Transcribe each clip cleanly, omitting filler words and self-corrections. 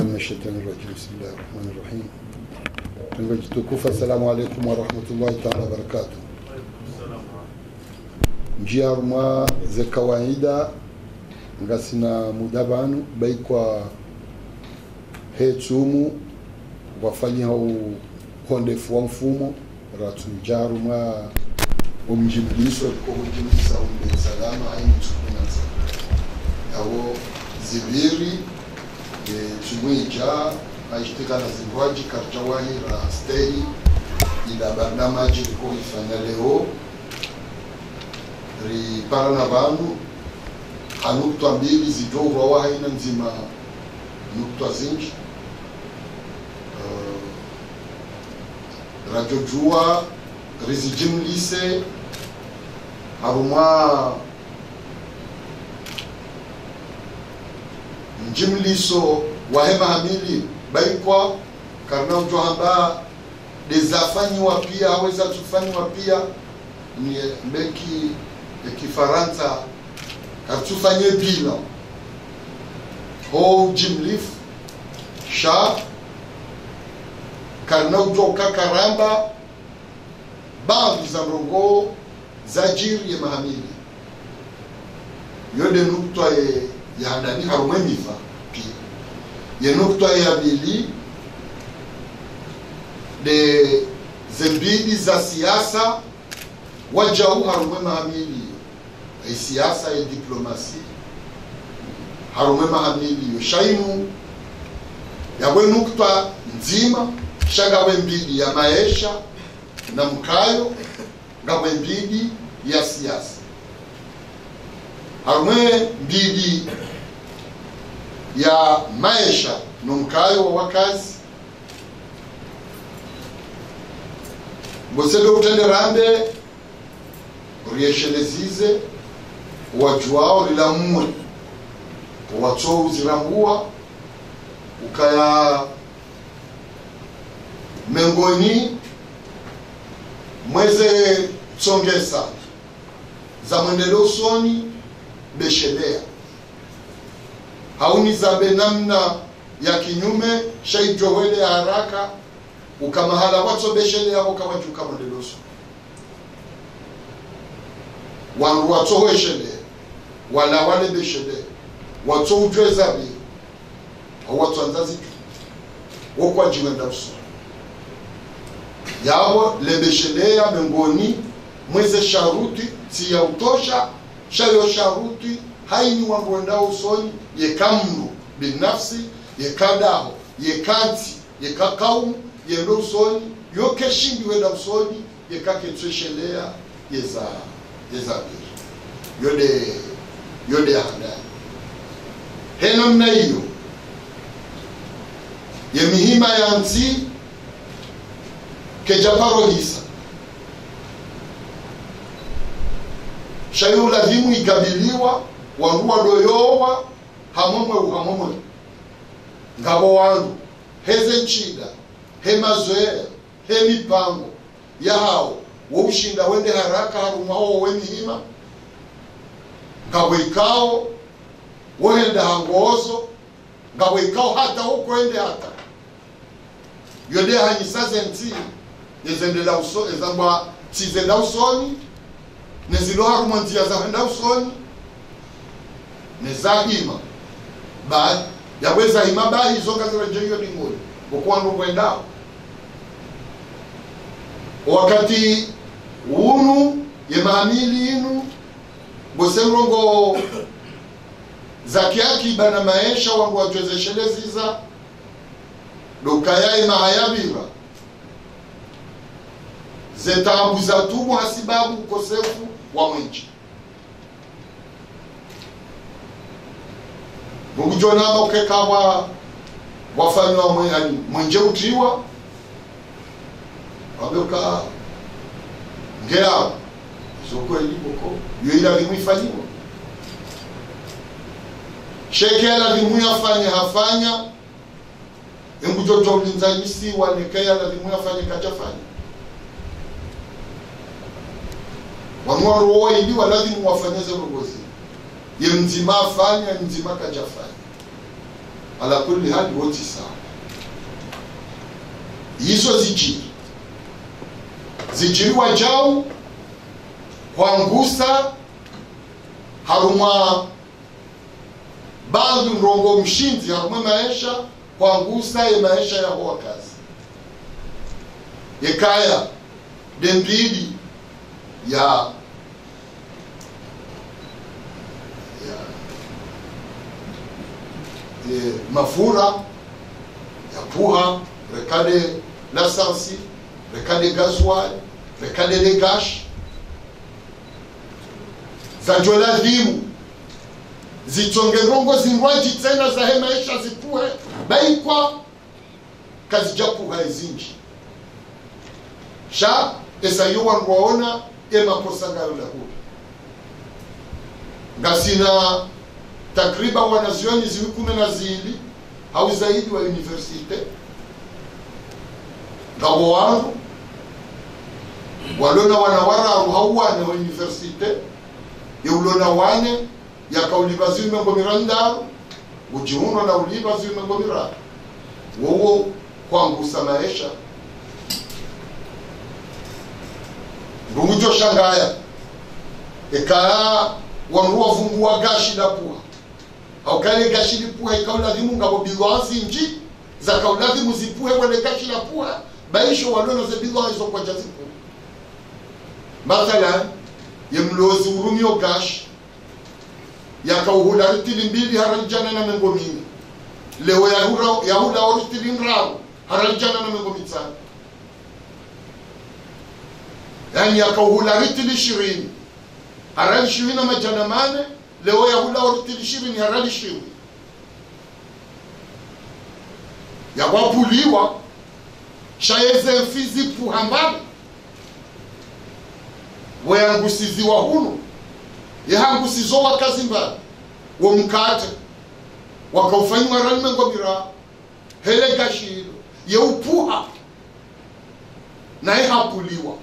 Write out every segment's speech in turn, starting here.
من الشيطان الرجيم بسم الله الرحمن الرحيم. Tunajitukufa, assalamu alaikum wa rahmatullahi ta'ala barakatuh. Njia rumwa za kawaida ngasina mudabanu baikwa hetumu wafanya hondefu wa mfumo ratu jaruma umjimliso kwa kujimlisa umbe salama aimtukunaza yawo zibiri tumwija aishtika na zingwaji karjawahi ra steri ila barnamaji liko ifanya leo ripara na bandu hanukta mbili zidorwa wahaina nzima nukta zingi rajojua rizijimlise harumwa njimliso wahema hamili baikwa karna ujohamba dezafanyiwa pia haweza tufanyiwa pia ni mbeki kifaransa katufanye bila ho jimlif sha karna ujoka karamba baadhi za rongo za jiri ya mahamili yode nukta ya handani harumenifa pia ye nukta ya bili de zembidi za siasa wajau harume mahamili ya siasa ya diplomasi harume mahamili yo shainu yawe nukta nzima shagawe mbidi ya maisha na mkayo gawe mbidi ya siasa harume mbidi ya maisha no mkayo wa wakazi bosele utende rande rieshelezize wajuao lilamwe wato uzirangua ukaya mengoni mweze tsongesa za mwendelo usoni beshelea hauni zabe namna ya kinyume shaijohele haraka ukamahala watso beshelea ukawajuka mwendelo usoni wangu watso weshelea wala wale beshelea watso ujwezabe watso anzazi wokwa jiwenda usoni yawo lebeshelea mengoni mweze sharuti siya utosha shayo sharuti haini wangwenda usoni yekamnu binafsi yekadaho yekanti yekakaumu yendo usoni yoke shindi wenda usoni yekake tweshelea yeza yode handani hena mna hiyo yemihima ya nzi kejaparo hisa shayo lazimu ikabiliwa wanguwa doyowa hamomwe ngabo wangu heze nchida he mazoea he mipango ya hao wushinda wende haraka harumao wemihima ngabo ikao wenda hangozo ngabo ikao hata huko ende hata yode hanyisaze nti yezendela uso ezamba tizenda usoni nezilo harumantia za henda usoni nezahima baad yaweza hima bahi zonga zile jengo dingoni okwandu kwendao wakati unu yemaamili inu bosemrongo zakiaki bana maisha wangu wajwezesheleza dokayai mahayabira zetabu za tumu hasibabu ukosefu wa mwenji mugujona ukekawa wafanywa mwenje utiwa wabeka ngea soko eliboko yoila limifanywa shekela limuyafanya hafanya engujojo linzanyisi wanekea la limuyafanya kachafanya wanwaro wao ili lazima wafanyeze rogozi ye mzima afanya mzima kajafanya ala kulli hali wote sawa. Hizo zijiri wajau kwangusa haruma bandu rongo mshinzi haruma maisha kwangusa ya maisha ya hoa kazi yekaya dembili ya mafura ya puha rekade lasansi rekade gasoil rekade legash za jola dimu zitonge rongo zingwaji tena za hemaisha zipuhe baikwa kazi japuha ezinji sha esa yuwa ngwaona ema posangaro la huli ngasina takriban wanazioni ziwikume na zili au zaidi wa universite ngabo wangu walona wanawara hauwane wa universite yeulona wane yakauliba ziume ngomirandaru ujihuno na uliba ziume ngomira wowo kwangu samaesha ndungujo shangaya ekaa wanuwa vungua gashi la puha au kale gashi li puha ikaulazimu ngabo bilwazi nji za kaulazimu zipuhe wale gashi la puha baisho walono ze bilwazi zo kwa jazipu mathalan yemlozi urumio gashi yakauhula ritili mbili haralijana na mengo mingi leo yahuda oritili nraru haralijana na mengo mitani yani yakauhula ritili 20 harali 20 na majana mane leo yahuda oritili 20 harali 20 yawapuliwa shayeze mfizi puhambani weyangusizi wa hunu yehangusizo wakazi mbali wo mkate wakaufanywa ranme ngomira hele gashiro yeupuha na yehapuliwa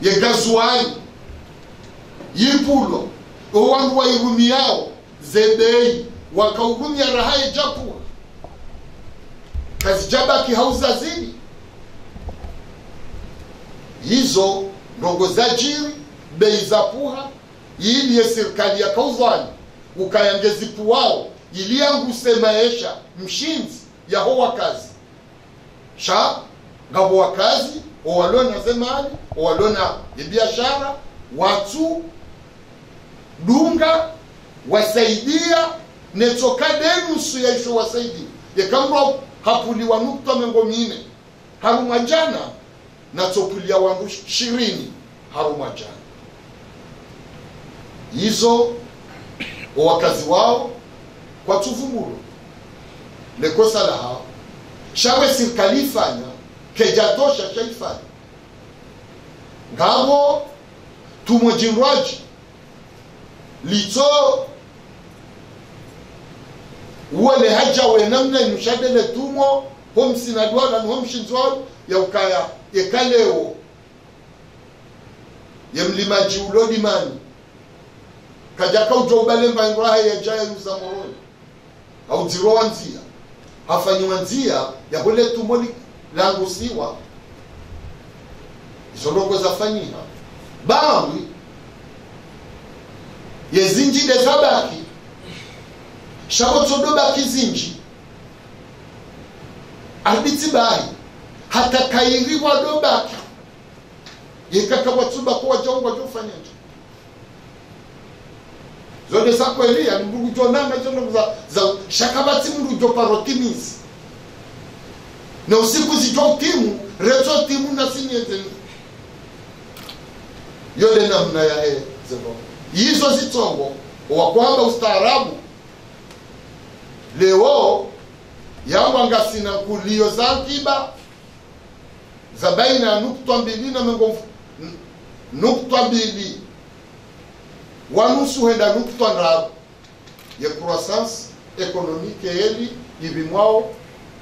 yegazuani yipulo owangu wa irumi yao zebei wakaurumia rahaye japuha kazi jabaki hauza zini hizo ndongo za jiri bei za puha ili ya serikali ya kauzani ukayangezi wao ili yangu semaesha mshinzi ya hoa kazi sha ngabo wakazi owalona zemani owalona biashara watu dunga wasaidia netokadenu suyaisho wasaidia yekamro hapuliwa nukta mengo mine harumajana na topulia wangu 20 harumajana hizo wakazi wao kwa tuvumuru lekosa la hao shawe serikali fanya kejatosha shaifanya ngabo tumojinwaji lito wale haja wenamna inushadele tumo homsi na duala ni homsi nzwao ya ukaya yekaleo yemlimaji ulodimani kajaka ujobalemba nguraha ya jaya uzamoroni au ziroa nzia hafanyiwa nzia ya hule tumoli langusiwa izolongo zafanyika bawi yezinji de zabaki shabo todoba kizinji arbitibai hata kairiwa dobaki yekaka watuba kwa jongo jofanyaje zode sako elia ndugu jonanga jono za shakabati mdu jo parotimizi na usiku zijo timu reto timu na sinyeze yode namna ya zebo hizo zitongo wa kwamba ustaarabu leo yangu angasina kulio zankiba za baina nukta mbili na mengo nukta mbili wanusu henda nukta nrabu ya croissance économique eli ibimwao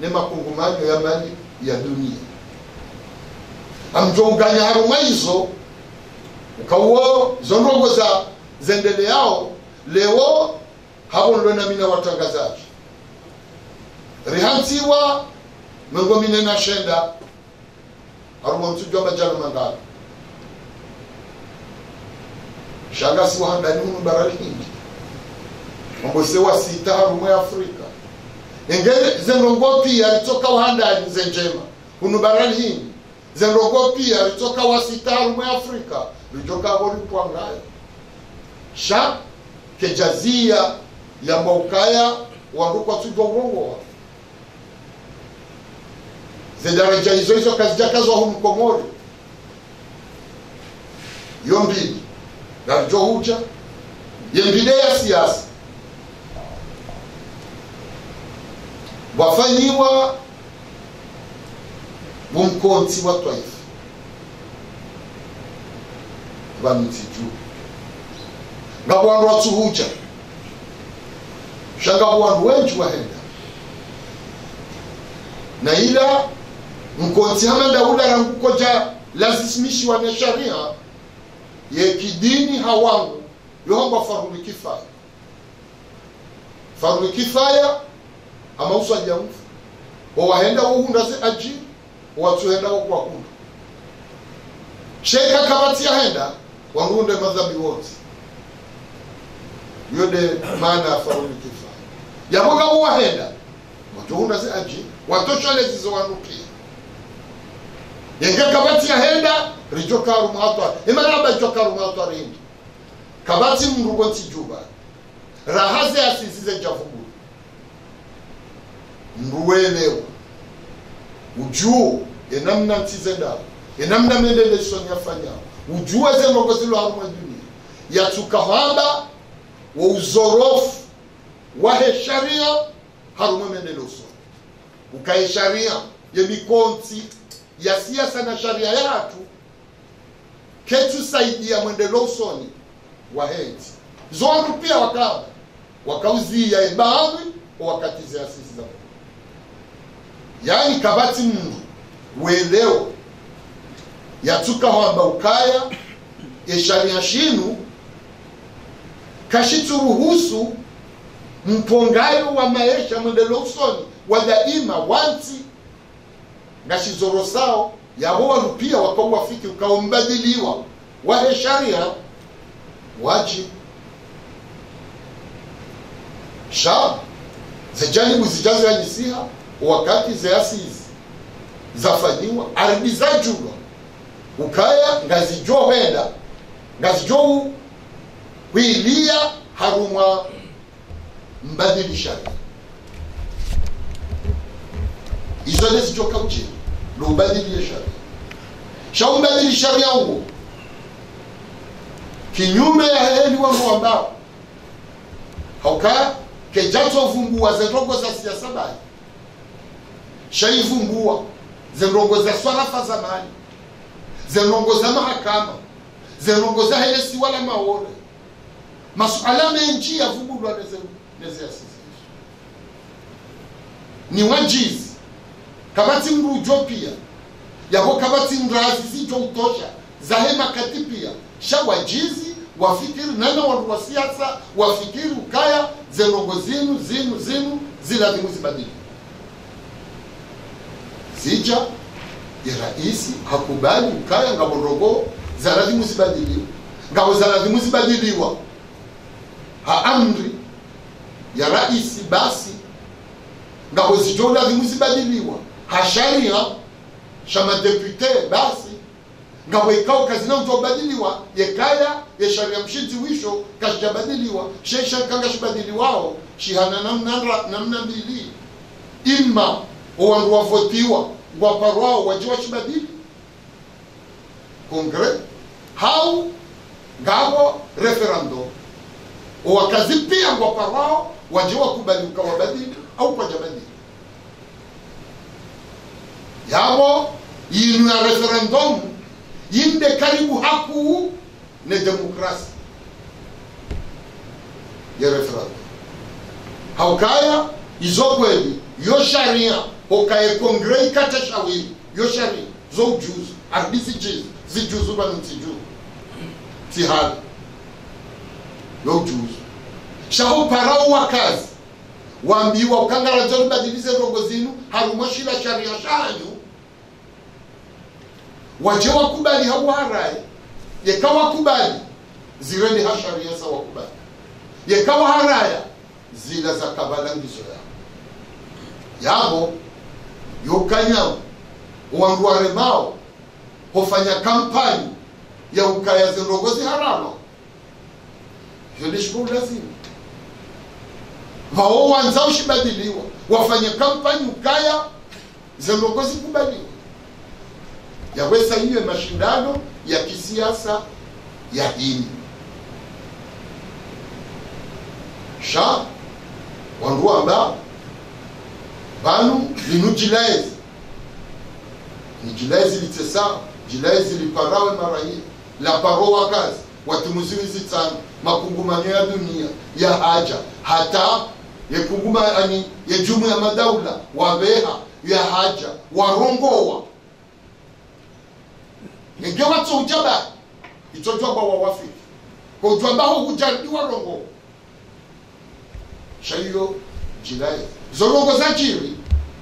ne makungumanyo ya mali ya dunia amjonganya haruma hizo ukawo zondogo za zendele yao leo habo ndo na mina watangazaji rihantiwa mungu mine na shenda harumo mtujwa majana mangala shanga si wahandani hunu barani hindi mbose wa sita harumo ya Afrika engele zenrongo pia alitoka wahandani zenjema hunu barani hindi zenrongo pia alitoka wa sita harumo ya Afrika lijoka hori puangayo sha kejazia ya maukaya wanduko tujwa urongo zedaraja hizo kazi jakazo wa Komori yombili garjo huja yembile ya siasa wafanyiwa bumkonti wa taifa bamtiju ngabo wandu watuhuja shanga wandu wengi wahenda na ila mkonti hamanda ula rangukoja lazisimishi wa sharia ye kidini hawangu yohamba faruli kifaya faruli kifaya ama uswa jamfu wahenda uhunda zi ajiri watuhenda kwa hunda sheka kabati ya henda wangunde madhabi wote yode maana faruli kifaya yamoga wahenda watuhunda zi ajiri watosha lezizo wanukia yenge kabati ya henda rijoka rumatwa imaraba joka rumatwa rindi kabati mrugonti juba rahaze asisize jafubu mruelewa ujuu enamna ntizenda enamna mendele sonya fanya ujue zenogozilo harumo dunia yatukahamba wa uzorofu wa sharia harumo mendele uso ukae sharia ya mikonti ya siasa na sharia yatu ketu saidia mwendelo usoni wa henti zondu pia wakauzia ebawi wakatize asisi za yani kabati mungu weleo yatuka hamba ukaya ya sharia shinu kashituruhusu mpongayo wa maisha mwendelo usoni wa daima wanti ngashizoro sao yaho pia wakawafiki ukaombadiliwa wa sharia waji sha zijani buzijazo ya nisiha wakati zeasizi zafanyiwa arbi za juma ukaya ngazijo henda ngazijo huilia haruma mbadili sharia izo lezijo kauchini lo mbadili sharia sha mbadili sharia huo kinyume ya heli wangu ambao hauka kejato vumbua zenrongo za siasa bali shaivumbua zenrongo za swarafa za mali zenrongo za mahakama zenrongo za helesi wala maore masuala menji ya vumbulwa neze asisi ni wajizi kabati mrujo pia yako kabati mrazi zijo utosha zahema katipia shawajizi wafikiri nana watu wa siasa wafikiri ukaya zenongo zinu zilazimu zibadili zija ya raisi hakubali ukaya ngabondogo zalazimu zibadiliwa ngabo zalazimu zibadiliwa amri ya raisi basi ngabo zijo lazimu zibadiliwa sharia shama depute basi ngabo ikao kazina utobadiliwa yekaya ya sharia mshinti wisho kashjabadiliwa shesha kanga shibadiliwao shihana namna mbili ima wandu wavotiwa waparwao wajiwa shibadili kongre hau ngabo referendum wakazipia waparwao wajiwa kubali ukawabadili au kwa jabadili yabo yinu ya referendum yinde karibu haku ne demokrasi ya referendum haukaya izokweli yo sharia hokaye kongre ikata shawili yo sharia zo juzu arbisi jizu zijuzu banu tiju tihal yo juzu shaho parao wakazi waambiwa ukangara zoni badilize rogo zinu harumoshila sharia shanyu waje wakubali hawarai yekawa kubali zirende ha sharia za wakubali yekawa haraya zila za kabala ngizo yabo yokanyao wanguare mao hofanya kampani ya ukaya zirogozi harano yodishku lazima wao wanzao shibadiliwa wafanya kampani ukaya zirogozi kubaliwa yaweza hiyo mashindano ya kisiasa ya dini sha wangu ambao banu linujilaezi nijilaezi litesa jilaezi liparawe mara hii la paroa kazi watumuziwizi tano makungumanyo ya dunia ya haja hata yekunguma ani yejumu ya madaula wabeha ya haja warongowa ngenge watso ujaba itojwa kwa wafiki kwa ujambaho hujaribiwa rongo shayo jilai zorongo za jiri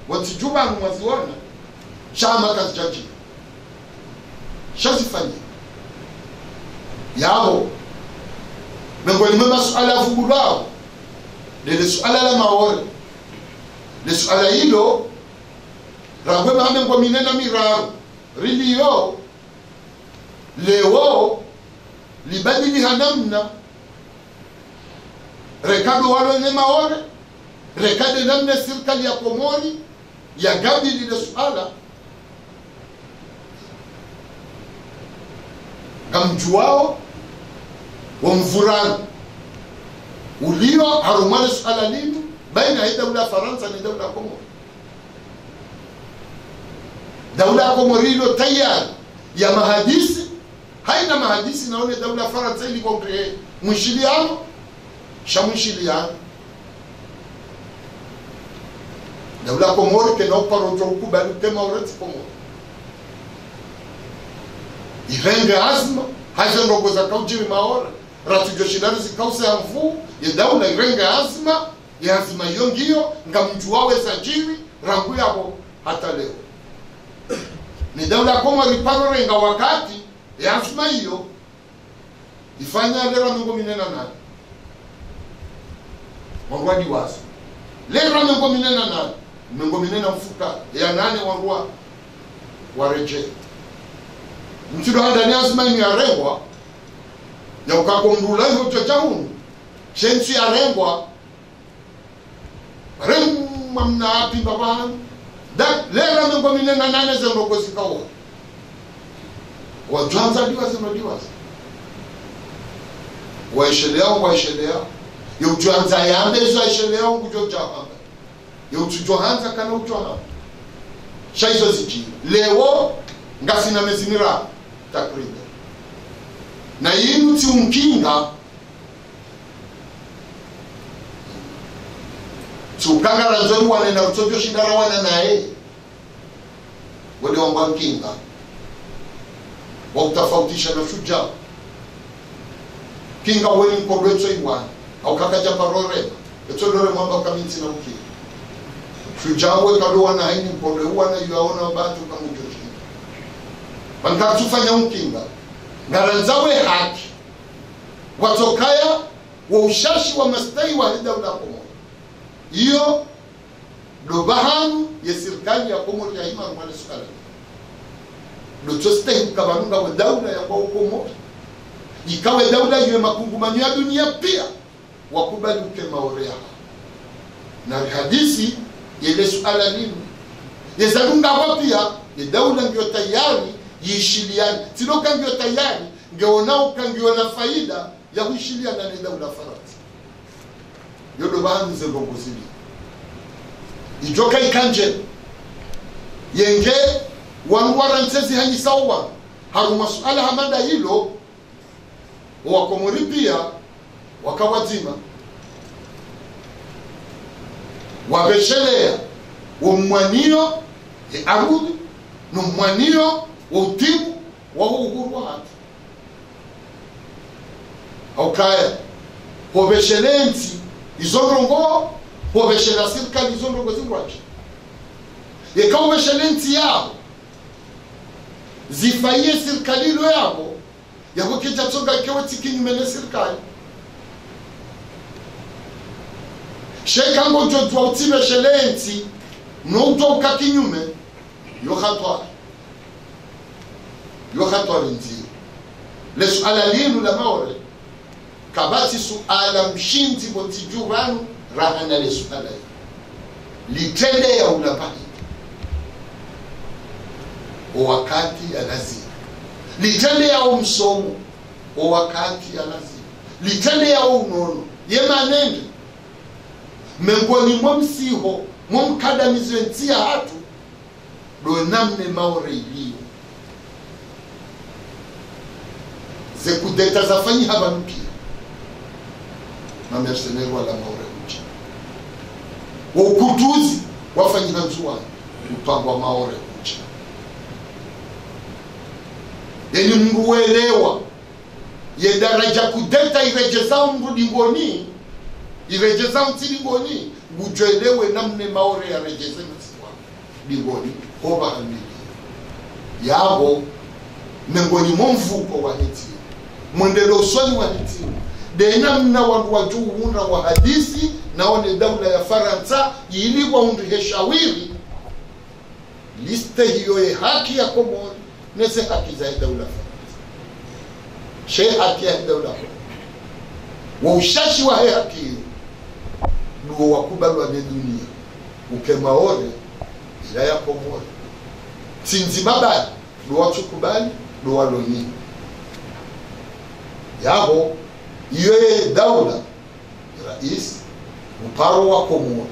watijuba mwaziona shama kazi jaji shazifanya yao miongoni mwa masuala vugulao lile suala la maore le suala hilo rangwe mahame kwa minena miraru rilio leo libadili hanamna rekado walo ne maore rekade namna serikali ya Komori ya gabi lile suala kamjuao wa mvurano ulio harumane suala linu baina ya daula Faransa na daula Komori. Daula Komori ilo tayari ya mahadisi haina mahadisi naone daula Faransa ili kongre mwishiliano shamushiliano daula Komori kena uparojo ukubali tema ureti Komori irenge azma haja ndogo za kaujiri maora ratujo shidari zikause hamfu ya daula irenge azma ya azma yongio nga mjuwawe za jiri rangu yabo hata leo ni daula Komori parore nga wakati ya azma hiyo ifanya lera mungu minena nani wangwadi wazo lera mungu minena nani mungu minena mfuka ya nane wangwa wareje mchido handa ni azma ni arengwa ya ukakondula hiyo chochaunu shensi arengwa remma mna api babani da lera mungu minena nane zendoko zikawa wajanza diwazi waishelea yujanza yambe zo aishelea ngujo jahamba yujanza kana ujoha shaizo ziji leo ngasina mezinira takriban na yinu ti umkinga tukangara nzoni wane na utojo shindara wana nae wale wamba mkinga wa utafautisha na shujaa kinga weli mkobweto iwani au kakaja parore etolore mwamba kaminti na mkinga shujaa we kadoa na haini mkobwe uwana yuaona batu kamujoshi bankatufanya mkinga ngaranzawe haki watokaya wa ushashi wa mastai wa daula Komori hiyo dobahanu ya serikali ya Komori ya ima mwale sukala lotoste kabanunga wa daula ya kwa Komori ikawe daula yue makungumanyo ya dunia pia wakubali ukema orea na hadisi yele suala nini yezalunga kwa pia ya daula ngio tayari yishiliani sino kangio tayari ngeonao kangio na faida ya kuishiliana na daula Faransa yodo bahani zendongo zili ijoka ikanje yenge wanwara ntezi hanyi sawa haru masuala hamanda hilo wa Komori pia wakawazima wabeshelea umwanio ya arudi numwanio wa utibu wa uhuru wa hatu haukaya wabeshelenzi izondongo poveshela serikali izondongo zingwaje yekaweshela nti yao zifaiye serikali lo yabo yabo kija tsoga kewe tikinyume na serikali sheka ngojo twa utibeshele nti no utoka kinyume yo khatwa nti le suala linu la maore kabati suala mshinzi botijuvanu rahana le suala litende ya ulapai o wakati alazima litende ya umsomo o wakati alazima litende ya unono yemanende mengoni mwamsiho mwamkadamizwe ntia hatu do namne maore iliyo zekudeta zafanyi haba mpia na mercenaire wala maore uchi ukutuzi wafanyi hanzuwa upangwa maore uchi yani mruelewa ye daraja kudeta irejeza mrudingoni irejeza mtilingoni gujoelewe namne maore ya rejeze mtiwa dingoni hoba hamili yabo mengoni mumvuko wa hiti mwendelo usoni wa hiti dena mna watu uunda wa hadisi naone daula ya Faransa ili waundhe shawiri liste hiyo ya haki ya Komori nese haki za daula Faransa she haki ya daula wa ushashi wa haki hiyo ndio wakubali wa dunia ukemaore ila ya Komori sinzi mabali ndio wachukubali ndio waloni yabo iwe daula rais mparo wa Komori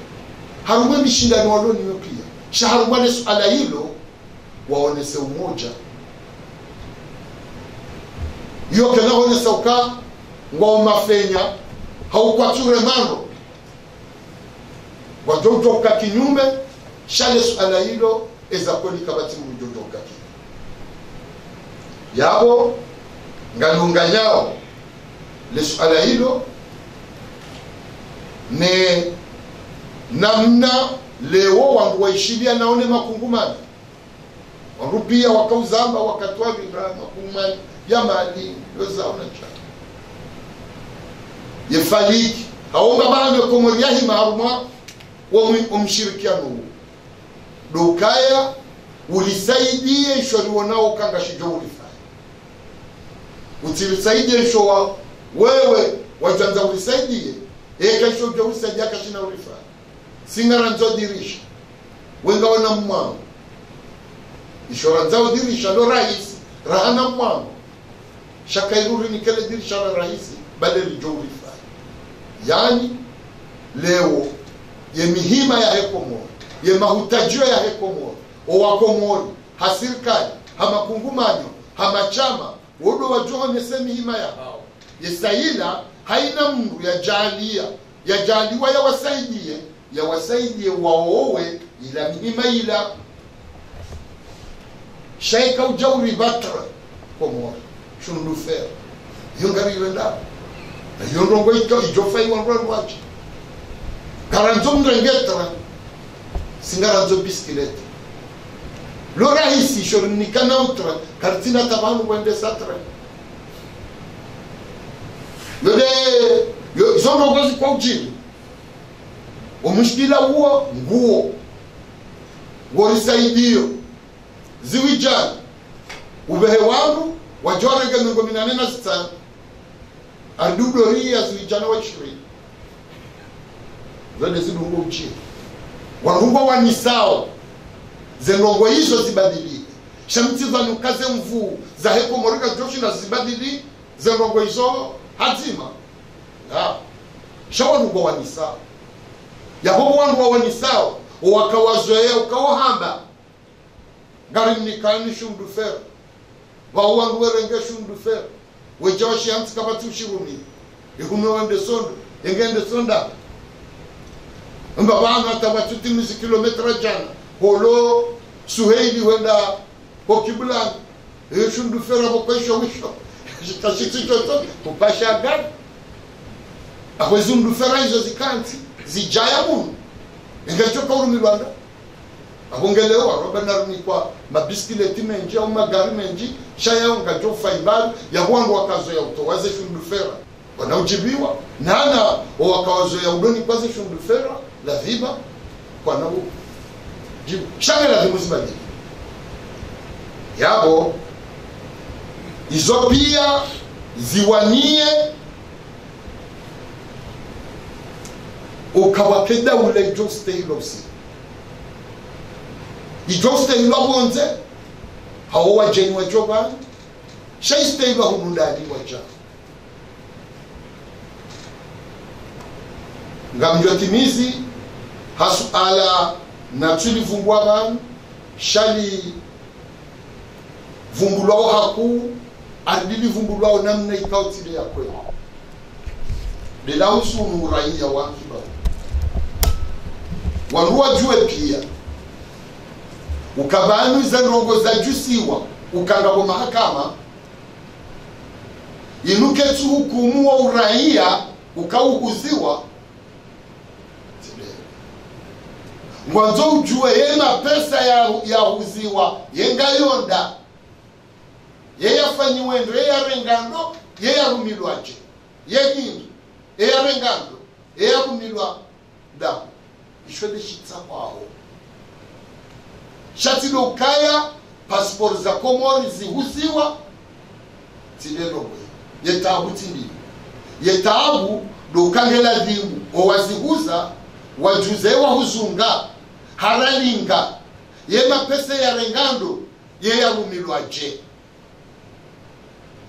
harumwe mishindano waloni pia shaharumwe suala hilo waonese umoja hiyo kana onesa uka ngoma fenya haukwature mando wajojoka kinyume shale suala hilo eza kweli kabati mjojoka yabo ngalunganyao le suala hilo ne namna leo wangu waishilia naone makungumani warupia wakauzamba wakatoa vibra makungumani ya mali yozaona cha yefaliki haonga bana Komori yahi maharuma wa mshirikiano dokaya ulisaidie ishori wanao kanga shijo ulifanya utilisaidie isho wewe wajanza ulisaidie eka isho jo ulisaidia kashina ulifanya singara nzo dirisha wenga wana mwangu ishora nzao dirisha lo rais rahana mwangu shakairuri nikele dirisha la rais badeli jo ulifanya yani leo ye mihima ya Komori ye mahutajio ya Komori o wa Komori hasirikali hamakungumanyo hamachama wodo wajoho nese mihima ya hao yesaila haina mru ya jaliwa ya wasaidie waowe ila mihima ila shaika ujauri batra Komori shundu fer yongari wenda yondongo ijofai wanrwan wachi karanzo mrengetra singaranzo biskileta lo rahisi shornikana utra kartina tabanu wende satra yo zono gozi kwa ujini umushkila huo nguo gorisaidio ziwijani ubehe wangu wajorega mingo minane na sitani adudoria ziwijana wa 20 zade zidungo uchi wanungo wanisao zenongo hizo zibadilike shamti zanukaze mvu za Komorika joshi na zibadili zenongo hizo hazima shawanungo wanisao yaho wanungo wanisao wakawazoea ukaohamba ngari nikani shundu fer wa wangu werenge shundu fer wejoshi amti kabatu shiruni ikume wende sondo engende sonda mba bana tabatuti misi kilometra jana holo suheili wenda kokiblan shundu fera bokosho wisho jitashiti toto kupasha gad akwezi mdufera hizo zikanti zijaya munu ingechoka urumi Rwanda abongelewa robana rumi kwa mabisikileti menji au magari menji shaya ungajo faibaru ya wangu wakazo ya utowaze shundufera wanaujibiwa nana wakawazo ya udoni kwaze shundufera la viba kwa nabo jibu shanga la vibu zibadi yabo izo pia ziwanie ukawakeda ule joste ilosi ijoste ilobonze hawo wajeni wajoba shaiste iba humundani waja ngamjotimizi hasu ala na tulivumbwa abantu shali vumbulwao haku adili vumbulwao namna ikautile ya kweli bila usunu raia wa kiba waruwa jue pia ukabanu za rongo za jusiwa ukangabo mahakama inuke tu hukumu wa uraia ukauhuziwa mwanzo ujue yema pesa ya huziwa yenga yonda yeya fanyiwe ndo yeya rengando yeya rumilwaje yegini yeya rengando yeya rumilwa damu ishwede shitsa kwao shatilo ukaya passport za Komori zihuziwa tilelo yetabu tindi yetabu do kangela dimu owazihuza wajuzewa huzunga haralinga yema pesa ya rengando yeya rumilwaje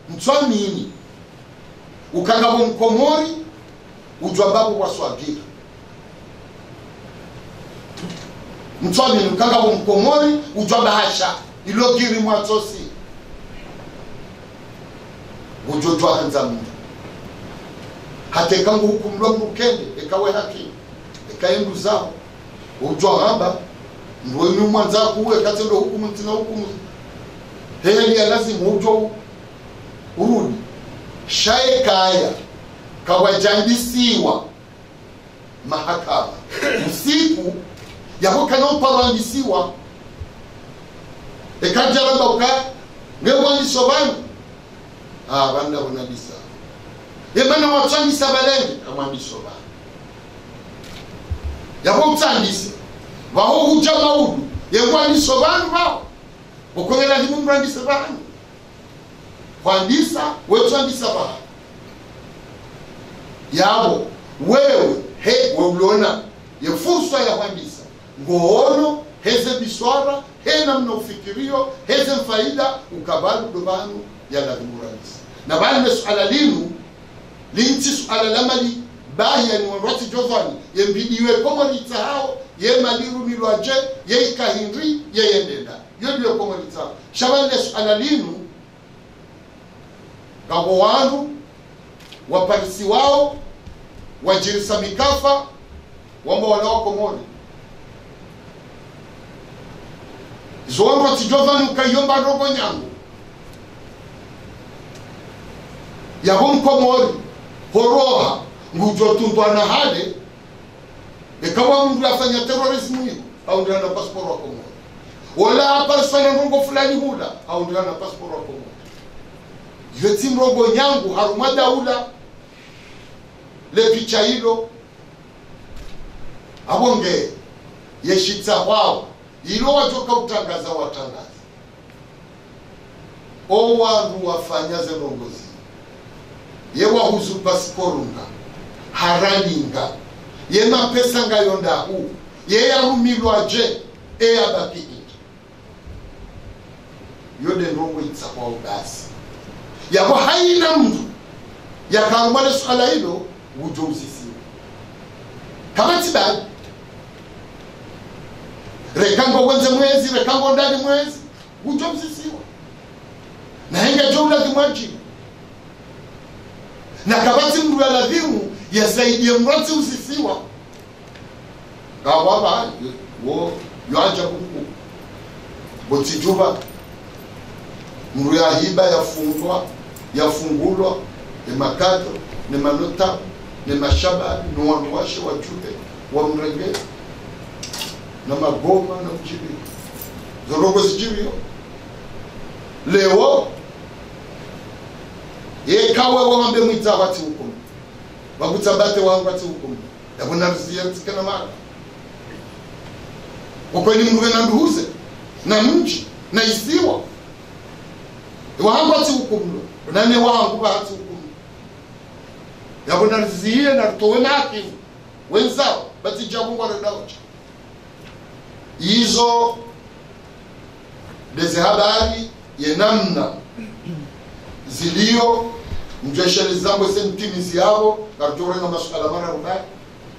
mtwamini ukangabo Mkomori ujwababu waswagira mtwamini ukangabo Mkomori ujwabahasha ilogiri mwatosi ujojwa hanza mundu hatekangu hukumlo mukende ekawe haki ekaendu zao ujwa hamba nduwe mwanza kuwe katendo hukumu ntina hukumu heli ya lazima ujwa urudi shaye kaya kawajandisiwa mahakama usiku yako kanoparandisiwa ekajaramba uka ngewandisho banu banda wanabisa yemana watandisa balenge kamwandisho banu yako utandisi waho huja maudu yewandisho banu bao ukongela himu mrandisa banu kwandisa wetwandisa ba yabo wewe ulona ye fursa ya kwandisa ngono heze biswara hena mnofikirio heze faida ukabalu dobanu ya ladhurandisa na bali suala linu linti suala lamali bahia ni wanrati jovani yembidiwe Komorita hao ye maliru milwaje ye ikahindri ye yendenda yodiwe Komorita shabale suala linu gabo wanu waparisi wao wajirisa mikafa wamba walewa Komori zoonro tijovani ukayomba rogo nyangu yabo Mkomori horoha ngujotundwa na hale ekawa mndu afanya terrorism hiyo au ndio ana passport wa Komori wala hapa sana mungo fulani hula au ndio ana passport wa Komori yeti mrogo nyangu harumada ula le picha hilo abonge yeshitsa wao ilo watoka utangaza watangaza o wandu wafanyaze rongozi yewa huzu pasiporunga haraninga yema pesa ngayonda hu yeya rumilwaje eya baki ingi yode rongo itsa kwa ubasi yabo haina mtu yakarumale suala hilo ujouzisi kama tibali rekango wenze mwezi rekango ndani mwezi ujouzisiwa na henga jumla kimwaji na kabati mdu ya ladhimu ya zaidi ya mrati usisiwa kawaba yoanja kuku botijuba mru ya hiba ya fungulwa ya makato ni manota ni mashababi ni wanwashe wajute wa mrenge na magoma na mjibiri zorongo zijirio leo yekawe wambe mwita wati hukumu bagutabate wangu wati hukumu yabona rizia tsikana mara ukweli mruwe na nduhuze na mji na isiwa wangu wati hukumu nane wangu wati hukumu yabona rizia na towe naki wenzao bati jabu wa redaocha hizo deze habari ye namna zilio mjesheli zangu se mtimizi yabo karutore na masuala mara rubaya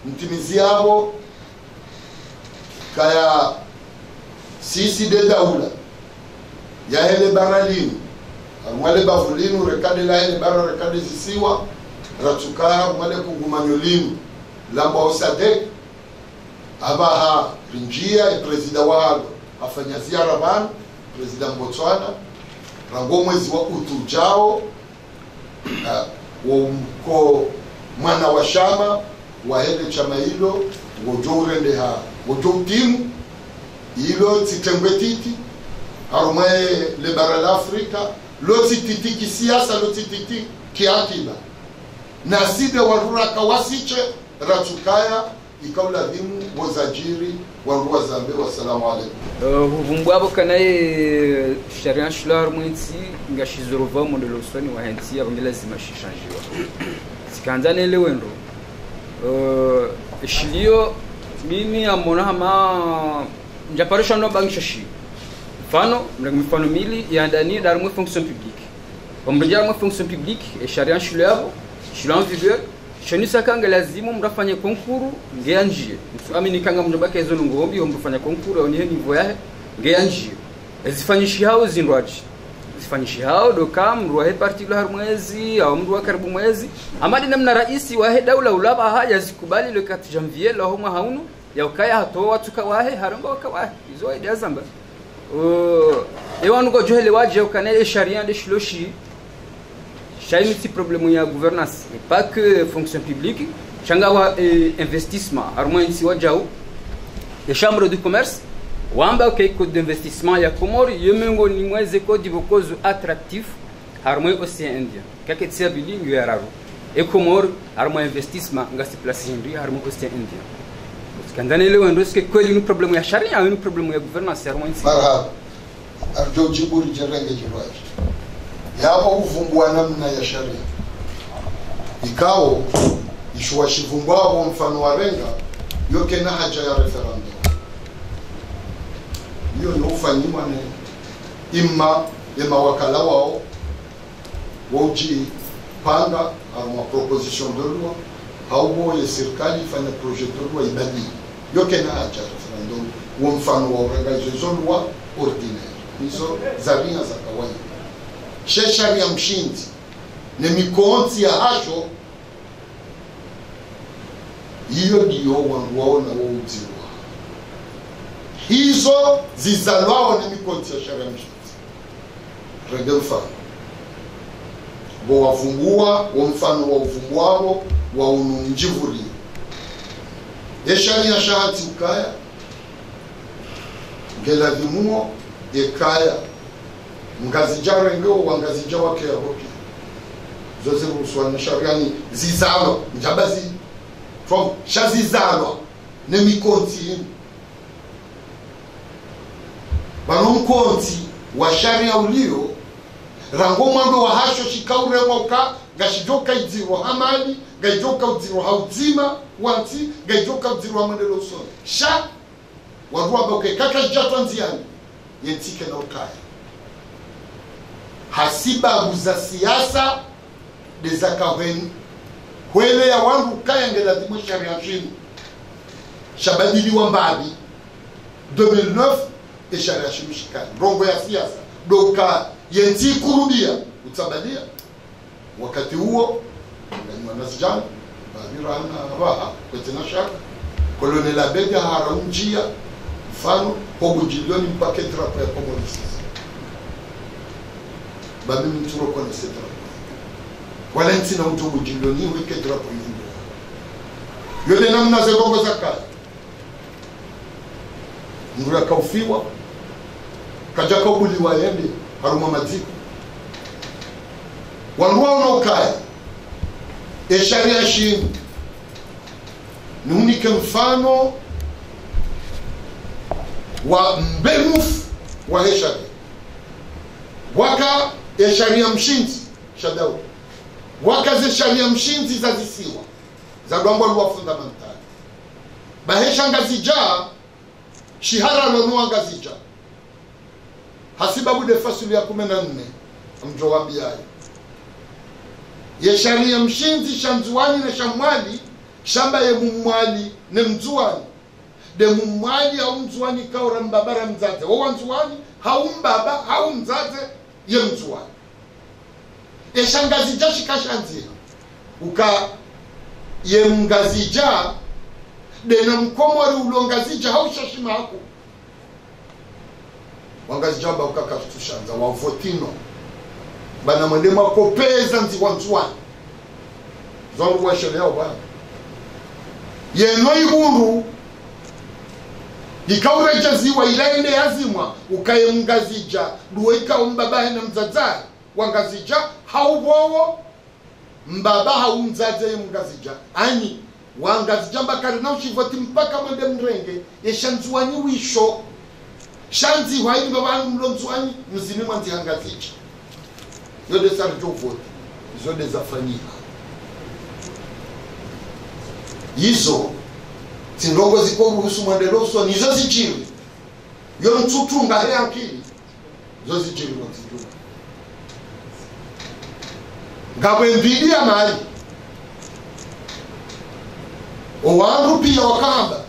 mtimizi yabo kaya sisi de daula ya hele baralini mwale bavulinu rekade la hele bara rekade zisiwa ratukaya mwale kungumanyolinu lamba osade abaha rinjia presida walo afanya ziara bana presida Botswana rango mwezi wa utujao wumko mwana wa shama wa hele chama hilo wojorende ha wojomtimu hilo titengwe titi arumae le bara la Afrika lo tititi kisiasa lo tititi kiakila na side warura kawasiche ratukaya ikaula dhimu wazajiri wanguwa zambe wa salamu alaikum huvumbu abo kanaye sharia shlar mwinti ngashizorova modelo soni wa henti abo lazima shishanjiwa sikanzane lewendo shilio mimi amona hama njaparisha no bangishashi mfano mili ya ndani dans la fonction publique ombrija la fonction publique et sharia shlar en vigueur shoni sakanga lazima mrafanye konkuru ngeanjie amini kanga mjobaka ezo ngombi mrafanye konkuru oni niveau yahe ngeanjie ezifanyishi hao zindwaji zifanyishi hao doka mruwa particular mwezi au mruwa karibu mwezi amadi namna raisi wahe daula ulaba haja zikubali le 4 janvier la homa haunu ya ukaya hato watu kawahe harongo kawahe izo idea zamba ewanu go johele waje ukane sharia de shloshi j'ai un petit problème de gouvernance et pas que fonction publique changawa investissement armo insi wajao les chambres de commerce wamba ke code d'investissement ya Komoro yemengo ni mweze code bokozo attractif armo océan Indien kake tsia bilingue ya raro e Komoro armo investissement ngasi place hindi armo océan Indien skandane le wendo ske kweli ni problème ya sharia ni problème ya gouvernance armo insi marhaba arjo jiburi jerenge jirwaji yabo uvumbua namna ya sharia ikao ishwa shivumbwa mfano wa renga yoke na haja ya referendum hiyo ndio ufanywa ne imma ya wakala wao woji panga ama proposition de loi au ya serikali fanya projet de loi ibadi yoke na haja ya referendum wa mfano wa renga hizo loi ordinaire hizo zaria za kawaida sheshari ya mshinzi ni mikonzi ya hasho hiyo ndiyo wanguwaona wauziwa hizo zizalwao ni mikonzi ya shari ya mshinzi rege mfano bo wavumbua wa mfano wa uvumbuao wa ununjivuri shari ya shahati ukaya ngela vimuo ekaya ngazijara ngeo wangazija wake ya hoki zote ruswana shariani zizalo njabazi from shazizalo ne mikonti banonkonti wa sharia ulio rango mwando wa hasho shikaure wauka gashijoka iziro hamali gajoka uziro hauzima wanti gajoka uziro amandelo so sha warua boke kaka jatanziani yentike na ukaya hasiba za siasa dezaka wele ya wangu kaya ngela dimo sharia chini shabadili wa mbadi 2009 e sharia shimishikani rongo ya siasa doka yenti kurudia utabadia wakati huo nganywa nasijana babira na raha kwetina shaka kolonel abega haraunjia mfano pogo jilioni mpaka drapo ya komodisi babi mturo kwa nsetra wala ntina utogo jilioni weke drapo hivi yode namna zerongo zakaya nuru akaufiwa kaja kaubuliwa yende haruma maziko wanruwa unaokaya sharia shini ni unike mfano wa mbemufu wa sharia waka sharia mshinzi shadau waka ze sharia mshinzi za zisiwa za gombo lwa fundamentali bahesha ngazija shihara lonua ngazija hasibabu defasuli ya 14 amjowambiayo ye sharia mshinzi shamzuani na shamwali shamba ye mumwali ne mzuani de mumwali au mzuani kaura mbabara mzaze wawa mzuani hau mbaba hau mzaze ye mzuani ngazija shikashanzia uka ye mngazija de na mkomori ulongazija hau shashima hako wangazija mba ukakatushanza wa votino bana mwende mwakopeza nzi wa mzuani zonru wa sheria wa yeno ihuru ikaurejeziwa ilaende yazimwa ukaye mngazija duweka umbabahe na mzazari wangazija haubowo mbaba haumzaze ye mngazija ani wangazija mbakari na ushivoti mpaka mwende mrenge yeshanzuani wisho shanzi waini babani mlonzuani mzini mwanzi hangazija yode sarjo vote zode zafanyika hizo tindogo ziko ruhusu mwendeloso nizo zichiri yo mtutunga he akili zo zichiri mtutunga ngabwe mbili ya mali owandu pia wakamba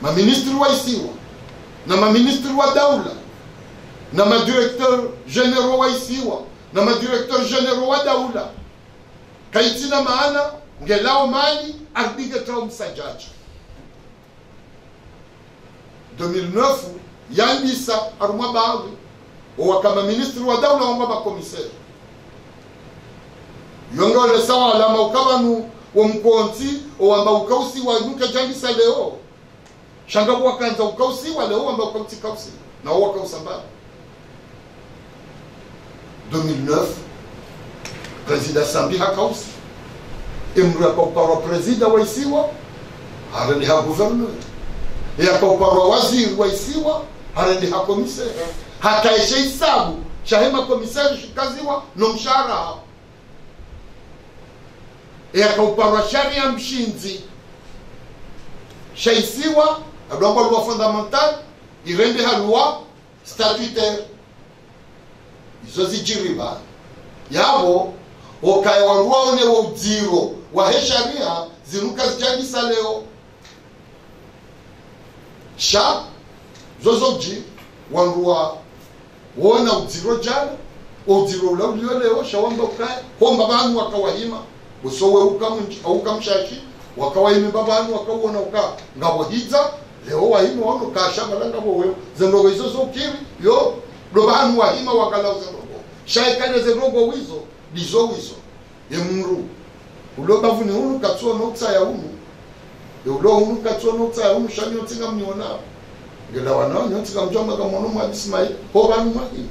maministri wa isiwa na maministri wa daula na madirekteur general wa isiwa na madirekteur general wa daula kaitina maana ngelao mali arbige tao msajaji 2009 yandisa aruma baadhi wakama ministri wa daula wamba komiseri yonga wale sawa alama ukabanu wa mkonzi wamba ukausi wa nuka jandisa leo shangabu wakanza ukausi wa leo wamba ukausi kausi na wakausamba 2009 president Sambi hakausi imru akoparo president wa isiwa harendi ha gouverneur yakoparo waziri wa isiwa harendi ha komiseri hakaishe isabu shahema komiseri shikaziwa no mshahara yakoparo sharia mshinzi shaisiwa adongo lwa fondamental irende ha loi statutaire izo zijiriba yabo okaye waruone wa uziro wa hesharia zinuka zijagisa leo sha zozoji wanruwa wona uziro jana uziro ulio leo shawamba ukaye homba banu wakawahima usowe ukamshashi wakawahimi babanu wakawona uka ngabo hiza leo wahima wano kashamba ngabo wewe zendogo izo zokiri yo dobanu wahima wakala zendogo shaikane zendogo wizo bizo wizo yemuru uloba vuni unu katsuo noksa ya unu ulo unu katsuo noksa ya unu shani otinga mniona ngela wana nyotika mjomba kama mwana mwa Ismail ho banu mali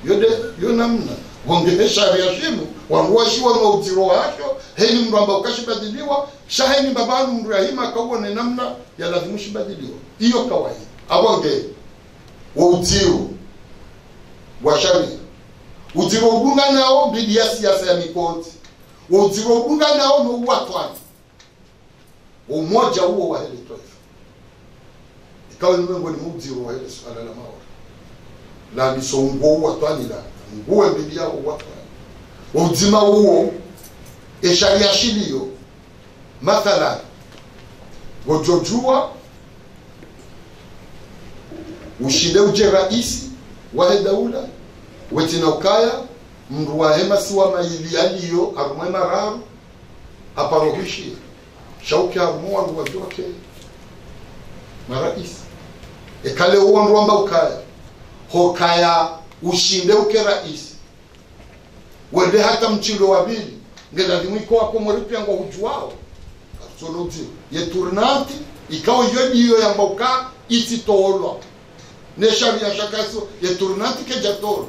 yode yonamna wonge sharia shimu wanguashiwa no utiro wako heni mramba ukashibadiliwa shaheni babanu mrahima kaone namna ya lazimu shibadiliwa hiyo kawaida abonge wa utiro wa sharia utiro ubunga nao bidi ya siasa ya mikoti utiro ubunga nao no watwani umoja huo wa hele taifa ikawa ni mwengo ni utiro wa hele swala la mawa la misongo watwani la nguwe bidi ya watwani uzima huo sharia shilio mathalan wajojua ushinde uje raisi wa daula wetina ukaya mruwa hema siwa maili aliyo arumwe mararu aparohishi shauki arumuwa nduwajoke maraisi ekale uwa nduwamba ukaya hokaya ushinde uke raisi wende hata mchilo wabili ngela limwiko wako mweripi yangu ujuwao sonoti ye tournante ikawa hiyo ya mboka ititolwa ne sharia shakaso ye tournante ke jatolo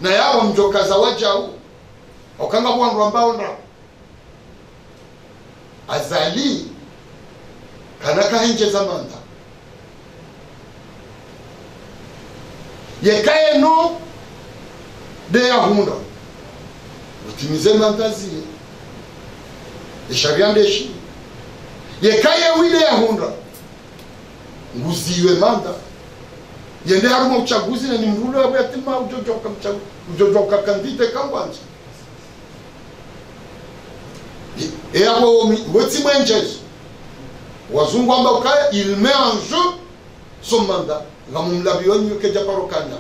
na yao mjokaza wajau okanga bwangu ambao nda azali kanaka henje zamanta yekaye no de ya hunda utimize mantazi sharia ndeshi yekaye wile ya hunda nguziwe manda yende haruma uchaguzi na ni mrulo ya yatima ujojoka kandite kangwanje abo woti mwenjezo wazungu amba ukaya il met en jeu son mandat ngamumlabioni keja parokanya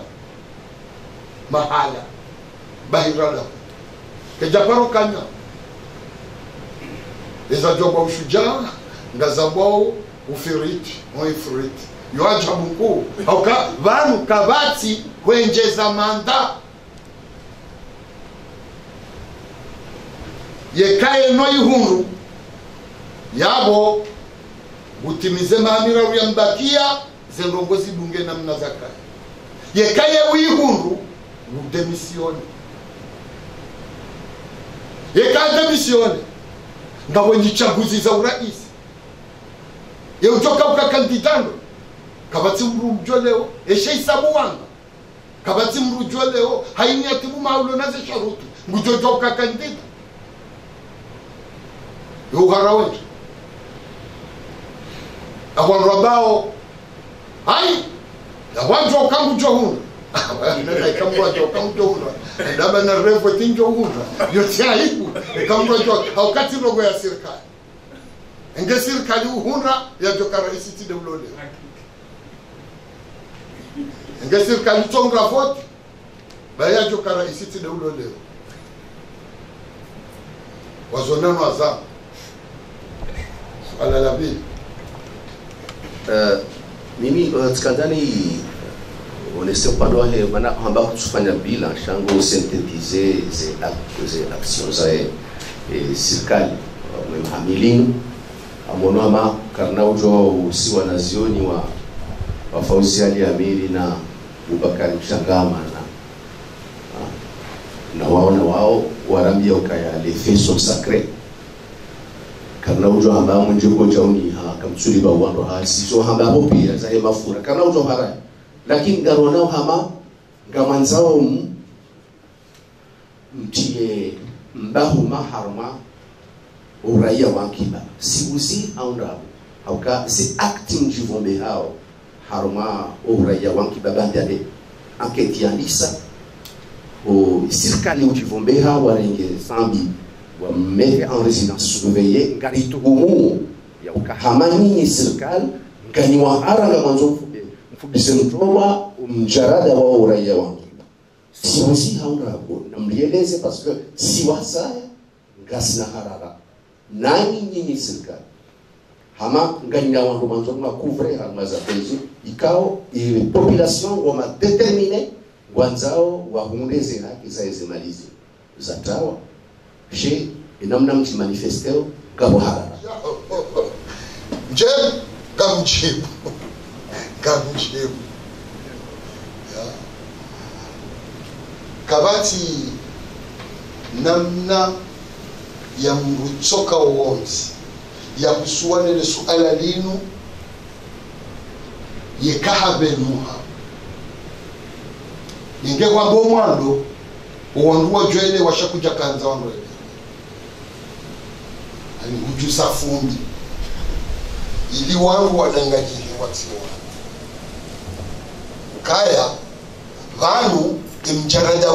mahala bahirala keja parokanya eza joba ushujaa ngazambao ufiriti ifiriti yoaja mkuu auka vanu kabati kwenjeza manda yekaye no ihundu yabo utimize maamira ya mbakia zendongozi bunge na mnazaka yekaye wihundu udemisione yekaye demisione ngabo nyichaguzi za urais ye utoka ukakandidano kabati mrujwa leo eshe isabu wanga kabati mrujwa leo haini atibu maulo naze sharutu ngujojo ukakandida yo harawetu abantu abao hai abantu okamujwa huna nenda ikamujwa okamujwa huna ndaba na revo tinjo huna yote aibu ikamujwa wakati rogo ya serikali enge serikali huna ya joka rais ti dewlole enge serikali tonga vote baya joka rais ti dewlole wazonano azamu ala la ville mimi skandani on essaie pas de mana hamba kufanya bila shango synthétiser les actions za serikali mhamilini amonoma karna ujo usiwa na zioni wa Fauzi Ali Amiri na Bubakari Changama na wao warambia ukaya les faits sont sacrés kana ujo hamba munje ko jauni kamtsuri ba wando sizo hamba hopia za mafura kana ujo harai lakini garona hama ngamanzao mtie mbahu maharma uraia wankiba siuzi aunda auka si acting jivombe hao harma uraia wankiba bandade enquête yandisa o serikali ujivombe hao warenge sambi wa mettre en résidence surveillée ngaritu humu ya ukahamani serikali ngani wa haranga mwanzo mfubise mtoa mjarada wa uraia wangu siwezi hauna hapo na mlieleze parce que si wasaya ngasina harara nani nyinyi serikali hama ngani na wangu mwanzo na couvrir alma za pezo ikao ile population wa déterminer wanzao wa hundeze haki za ezemalizi za tawa je inamna mti manifesteo kabo harara jem kamchibu kabati namna ya mrutsoka uonzi ya kusuwane le suala linu yekahabenuha inge kwa bomwando uwanduwa joele washakuja kanza wando ali hujusa fundi ili wangu wadanganyike watiwa kaya vanu imjarada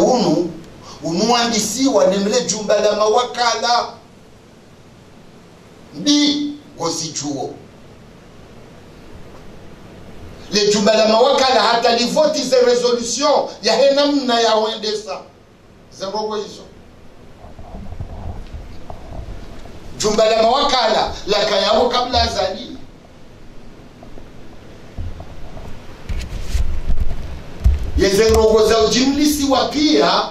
unuandisiwa nemle jumba la mawakala ndi wasichuo le jumba la mawakala hata li voti ze resolution ya henamna ya wendesa zerogo hizo jumba la mawakala la kayao kabla azali yezerogoza ujimlisi wa pia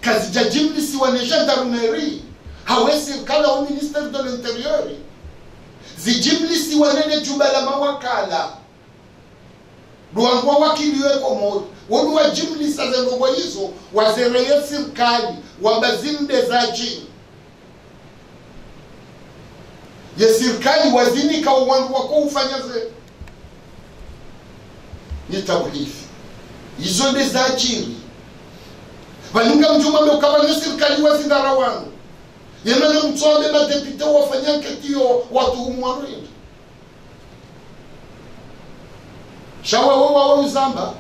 kazi ja jimlisi wa gendarmerie hawezi kala au ministère de l'intérieur zijimlisi wanene jumba la mawakala duangwa wakiliwe Komoro wonu wajimlisa zendogo hizo wazereye serikali wambazinde za chini ye serikali wazinika wandu wako ufanya ze ni tawhifi hizo nde za chini walunga mjumambe ukabanya serikali wazindara wanu yemene mtuambe madepite wafanya nketio watu umwaruindi shawa wawa uzamba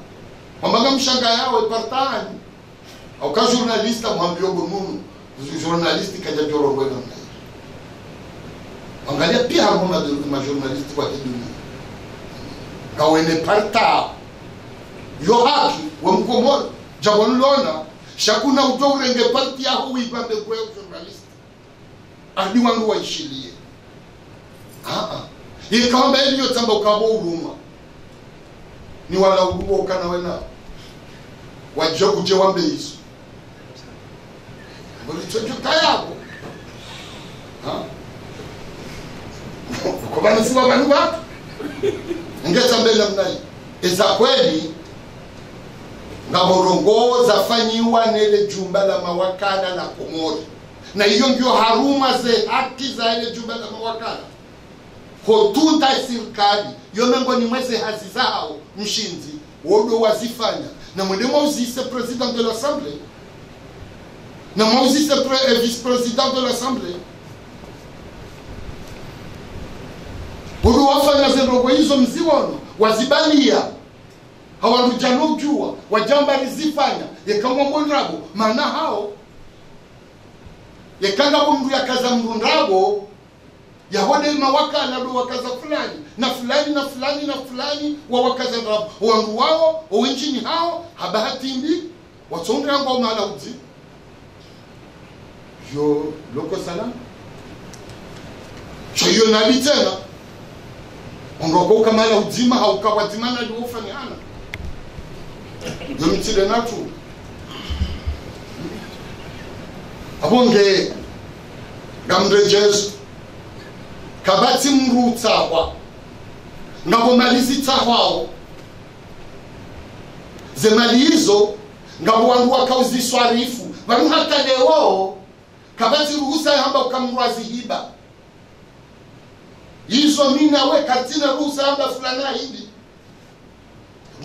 wambaga mshanga yawe partani au ka journalista mwambiogo munu journalisti kaja jorongwe na mnai angalia pia haruma ma journalisti kwa kidunia kawene parta yo haki wa Mkomoro jabonlona shakuna utorenge parti yaho wipambe kwa journalisti adi wangu waishilie ikamba eliyo tamba ukabo uruma ni wala urubo ukana wena wajogu je wambe hizo mbona chocho kayako kwa bana siwa banu watu ngeta mbele mnai eza kweli ngaborongo zafanyiwa nele jumba la mawakala na Komoro na hiyo ndio haruma ze haki za ile jumba la mawakala hotuta serikali yomengo ni mweze hazi zao mshinzi wodo wazifanya na mwende mwuzise president de l'assemblée na mwuzise vice-président de l'assemblée wodo wafanya zendogo hizo mziwono wazibalia hawarujano ujua wajamba rizifanya yekamwa mwondrago maana hao yekanga mundu yakaza mrundrago yahode mawakala do wakaza fulani na fulani na fulani na fulani wa wakaza rabo wangu wao owenjini hao habahatindi watonga ngo mala uzi yo loko sala choyo nalitena ondoko kamala uzima haukawatimana liofanyana domitile natu abonge gamre Jesu kabati mrutsawa ngabo malizi tsawao zemali hizo ngabo wangu wakauziswarifu bali hata leo kabati ruhusa hamba ukamrwazi hiba hizo mina we katina ruhusa hamba fulana hivi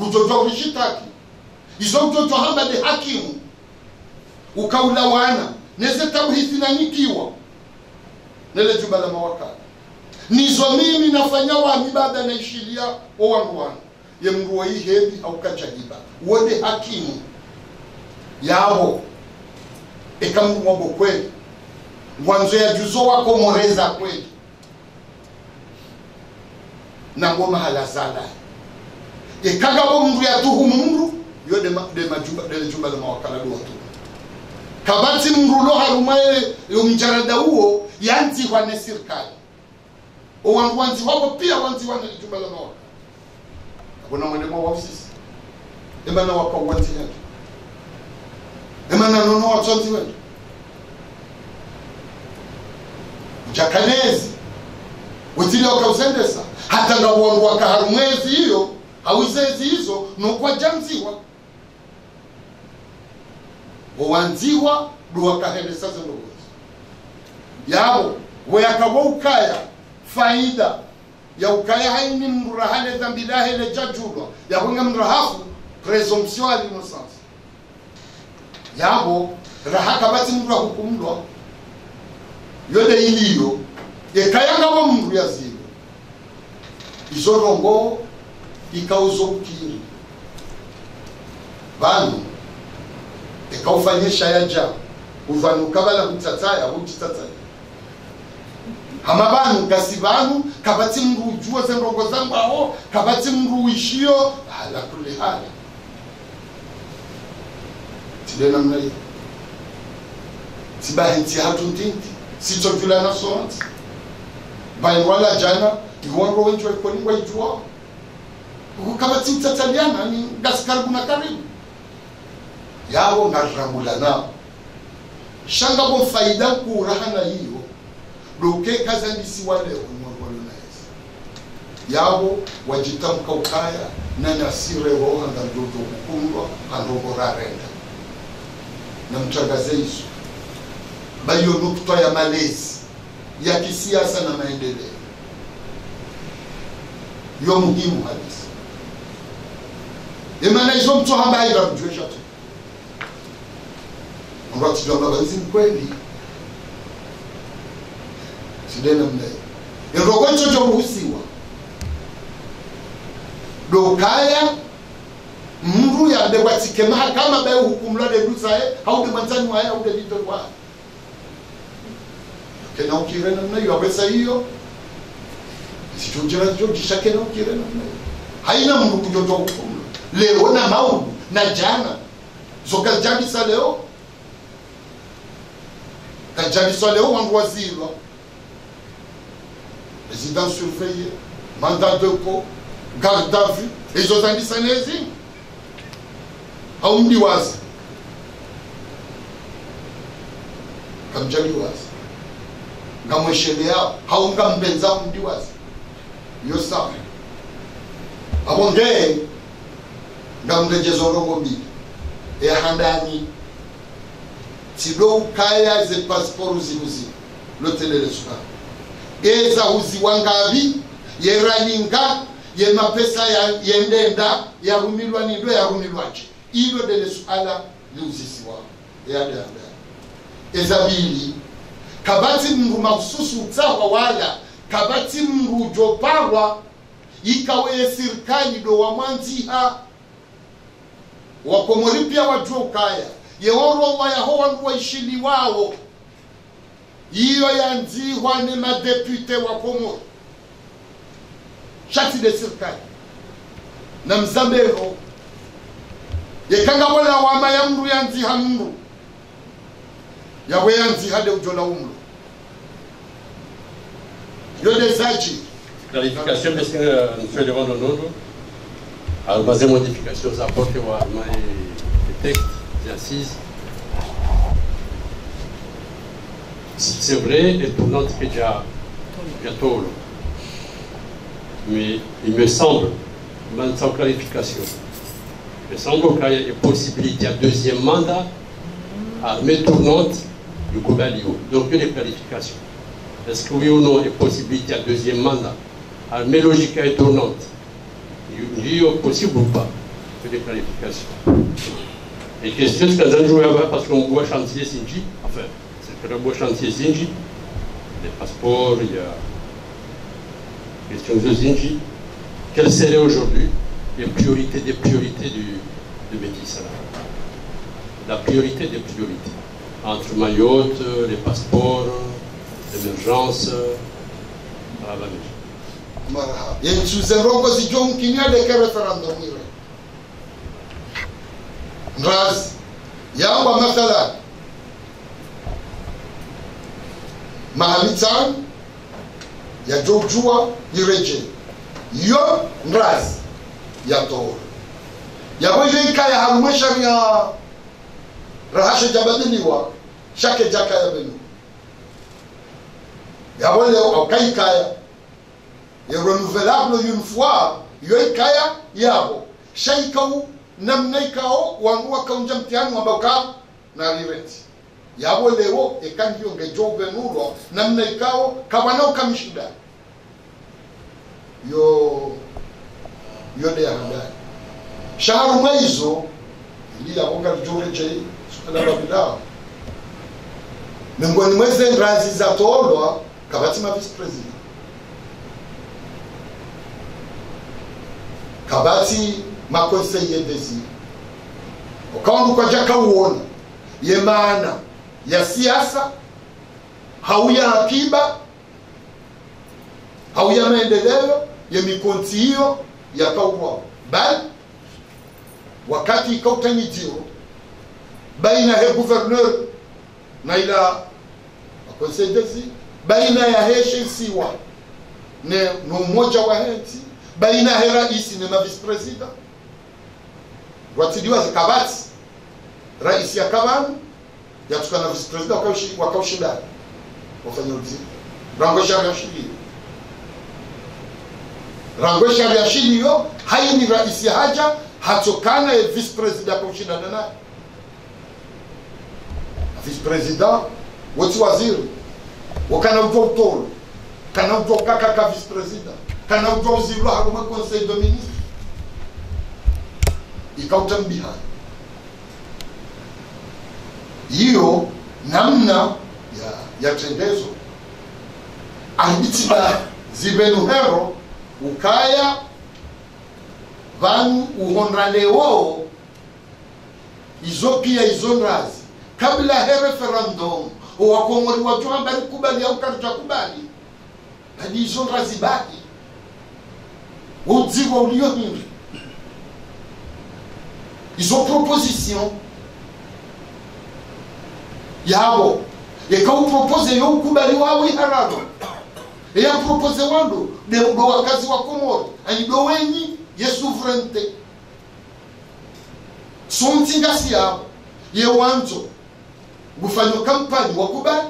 rutoto rishitaki hizo mtoto hamba de hakimu ukaulawana neze tabuhithi na nikiwa nele jumba la mawakala nizo mimi nafanya wa mibada na ishilia o wangu wangu ye mruwa hii hebi au kachahiba wode hakimu yao ekamu mwabo kweli mwanzo ya juzo wako moreza kweli na ngoma halazala ekaga bo mru ya tuhumu mru yo de jumba la mawakala do watu kabati mrulo harumaye yo mjarada huo yanti kwa ne serikali o wanzi wako pia wanzi wana jumba la mawakala kuna mwendemo wa ofisi emana wako wanzi yetu emana nono watonzi wetu jakanezi wetili wakausendesa hata nga wangu wakaharumwezi hiyo hawizezi hizo nukwa jamziwa wanziwa duwa kahendesa zendogozi yabo weyakawa ukaya faida ya ukaya haini mrahale zambilahe le jajulwa ya hunga mrahafu presumption à l'innocence yabo rahaka bati mru hukumlwa yode iliyo yekayanga wa mru yazilo izorongo ikauzo ukiri banu ikaufanyisha yaja uvanuka bala kutataya hukitataya hamabanu gasibanu kabati mru ujua zendogo zangu aho kabati mru ishio ala kule hali tidena mnai tibahinti hatuntinti sitokula na sonti bayi wala jana iwongo wenjwa ikoningwa ijua kabati mtataliana ni gaskaribu na karibu yao ngarambula nao shanga bo faida kurahana hiyo doke kaza ndisi wale umwangolo naeza yabo wajitamka ukaya na nasire roho anda ndoto kukundwa andogora renda na mchagaze hizo bayo nukta ya malezi ya kisiasa na maendeleo yo muhimu kabisa. Imana hizo mtu ambaye anamjuisha tu ngati ndio baba hizi kweli sidena mnaye ndogo chocho ruhusiwa dokaya mru ya de watike mahakama bayo hukumla de dusae au de manzani wa au de litor wa kena ukirena mnaye yaweza hiyo sichojera jishake na ukirena mnaye haina mru kujotoa hukumla leo na maundu na jana zoka jabisa leo kajabisa leo wangu wazilo résidence surveillée, mandat de dépôt, garde à vue, les autres indices haumdi wazi kamjali wazi ngamweshelea haunga mbenza umdi wazi yo sawa abonge ngamrejezo rogo mbili handani tido kaya ze passport uziuzi lotele lesuka eza uzi wangavi yeraninga ye mapesa ya yendenda ya rumilwa nindo ya rumilwaje ilo dele suala liuzisiwa ya dada eza bili kabati mru mahususu utawa wala kabati mru joparwa ikawe serikali do wa mwanziha wakomori pia wajua ukaya yehoro wa yahowa nguwa ishili wao iyo yanzihwa ni madepute wa Komoro shati de serikali na mzambero yekanga wala wama ya mru yanziha mru yawe yanziha de ujola umru yode zaji clarification parce que monsieur le Ronono a basé modifications apportées au texte d'assises. C'est vrai, les tournantes que déjà bientôt, mais il me semble, même sans clarification, il me semble qu'il y a une possibilité à deuxième mandat à mes tournantes du Kobalio. Donc il y a des clarifications. Est-ce que oui ou non, il y a une possibilité à deuxième mandat à mes logiques et tournantes? Il y a possible ou pas? Il y a des clarifications. Et question, c'est quand on joue parce qu'on voit chantier Sinji, enfin, c'est le beau chantier Sinji, les passeports, il y a question de Sinji. Quelles seraient aujourd'hui les priorités des priorités de Métis? La priorité des priorités entre Mayotte, les passeports, l'émergence, à la Belgique. Il y a une sous-zéro qui dit que référendum. Raz yawa mathalan mahamitan ya jojua yireje yo raz ya to ya boje kaya harume sharia rahasha jabadiliwa shake jaka ya benu ya wale aukai kaya ya renouvelable une fois yo kaya yabo shaikau namna ikao wangu kaunja mtihani wabauka na riveti yabo leo ekandio ngejobe nulo namna ikao kabana ukamishida yo de handa shaharu maizo ili yabonga jore je sukana babila ngoni mweze ndazi za tolwa kabati ma vice president kabati makonseye desi ukawandu kwa jaka uona ye maana ya siasa hauya akiba hauya maendeleo ya mikonti hiyo ya kauwa bali wakati ikautanyijio baina ya gouverneur na ila makonseye desi baina ya heshensiwa ne umoja wa henti baina ya raisi na vice president watidiwa kabati rais ya kabani yatukana vice president wakaushida wafanya uzi rango shaka shiri rango sharia shini yo haini raisi haja hatokana ya vice president kwa ushindana naye. Vice president wote waziri wakana utoro kana utoka kaka vice president kana utozilo haruma conseil de ministre ikautambiha hiyo namna ya tendezo arbitiba zibenu hero ukaya vanu uhonraleo izo pia izo nrazi kabla he referendum wakomori watu ambari kubali au karita kubali hadi izo nrazi baki udziwa ulio hingi izo proposition yabo yekau propose yo kubali wawe harado ya propose wando de wakazi wa Komori ani do wenyi ye souveraineté sontingasi yabo ye wanzo gufanya kampani wakubali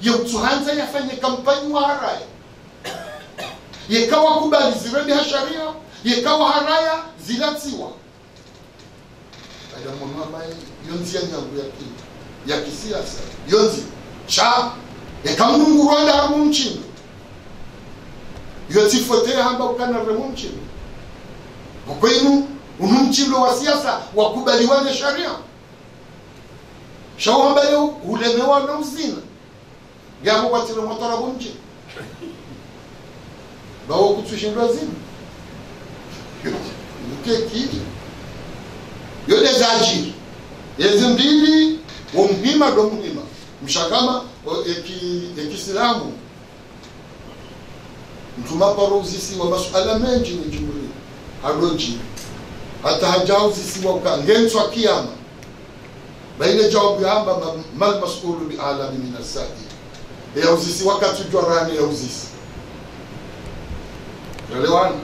ye utuhanza yafanye kampani wa haraya yekawa kubali zirende ha sharia yekawa haraya zilatiwa adamu mama yonzi yangu ya kisiasa yonzi cha ekamungu Rwanda hamu mchini yoti fote hamba ukana remu mchini mkwenu unumchilo wa siasa wakubaliwane sharia shawo ambayo ulemewa na uzina yamo watiro motora bunje bawo kutushindwa zina ukeki yode zaji yezimbili wumhima do muhima mshakama ekisilamu mtuma parozisi wa masuala mengi ni jumhuri haroji hata hajauzi wa ukangenzwa kiyama baile jawabu yamba mal mas'ulu bi alami min as-sa'il ya uzisi wakati jorani ya uzisi elewana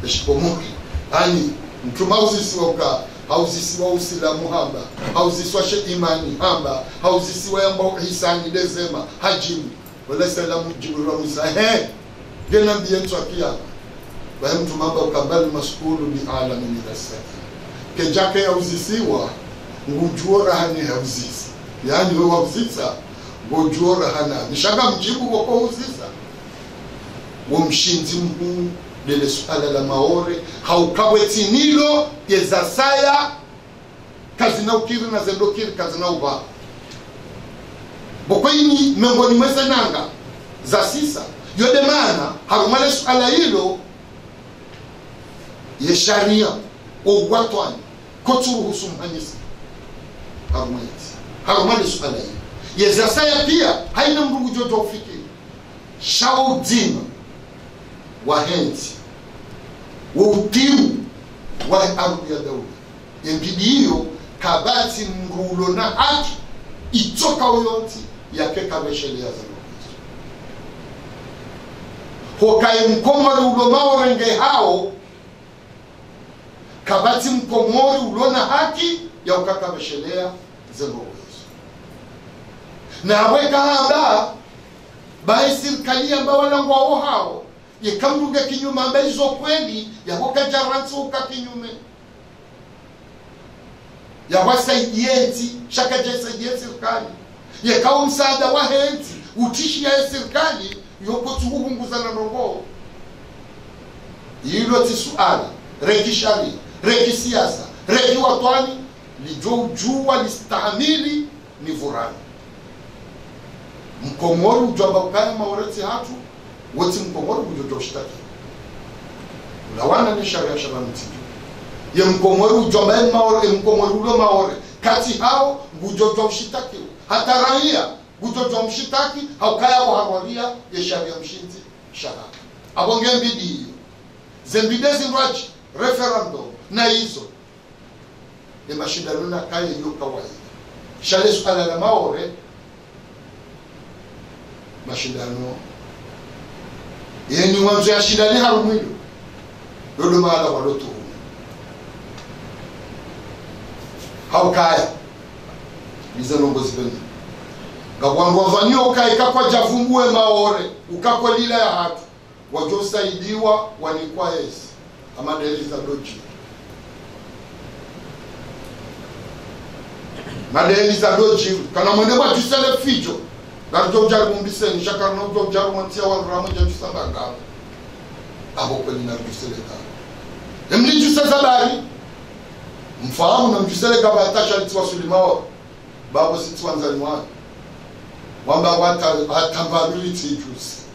eshipomuki ani mtuma uzisi wa hauzisi wa usilamu hamba hauzisi wa imani hamba hauzisi wa yamba hisani dezema hajimu wala salamu jibril wa musa gena bientu akiyama bae mtu mamba ukambali mas'ulu bi alami min as-sa'il kejake ya uzisiwa ngujora hani hauzisi yani wewe uzisa ngujora hana nishanga mjibu kwa uzisa womshinzi mhu lele suala la maore haukaweti nilo yezasaya kazi na ukiri na zendokiri kazi na uba bokoini miongoni mweze nanga za sisa yode maana harumale suala hilo ye sharia ogwatwani koturuhusu mhanyisi harumale suala hilo yezasaya pia haina mrungu joto ufikiri shaudima wahenzi utimu wa ardhi ya daula yembidi hiyo kabati mrulo na haki itoka uyoti yake kabeshelia za hokai mkomori ulomao renge hao kabati mkomori ulona haki ya ukakabeshelea za na weka haba bae sirikali ambao wanangwao hao yekamruga kinyume ambaye hizo kweli ya wakajaransu ukakinyume ya wasaidienti shaka jesaidienti serikali yekao msaada wa henti utishi ya serikali yoko tuhunguza na nongo hilo tisuali reki shari reki siasa reki watwani lijojua listahamili ni vurani mkomori ujamba ukaya maoreti hatu wote mkomori ujojo shtaki ulawana ni sharia shabani tijo ye mkomori ujamba maore mkomori ulo maore kati hao ujojo shtaki hata raia ujojo mshitaki haukaya kwa hawaria ya sharia mshinti shahada abonge mbidi hiyo zembidezi nwaji referendum na hizo ya mashindano na kaya hiyo kawaida shale suala la maore mashindano yeni wanzo ya shindani harumwilo dodo maala waloto haukaya biza nongozi bende gabwangu wavanyo kai kakwa javumbue maore ukakwa lila ya hatu wajosaidiwa wanikwa yesi amadeli za doji madeli za doji kana mwende wa tusele fijo garjo jaru mbiseni shakar no jo jaru mantia wa ramo ja tusanga ngao abo kweli na tusele ka emli tuseza bari mfahamu na mtusele ka batasha litwa sulimao babo sitwanzani wa wamba wata atambability juice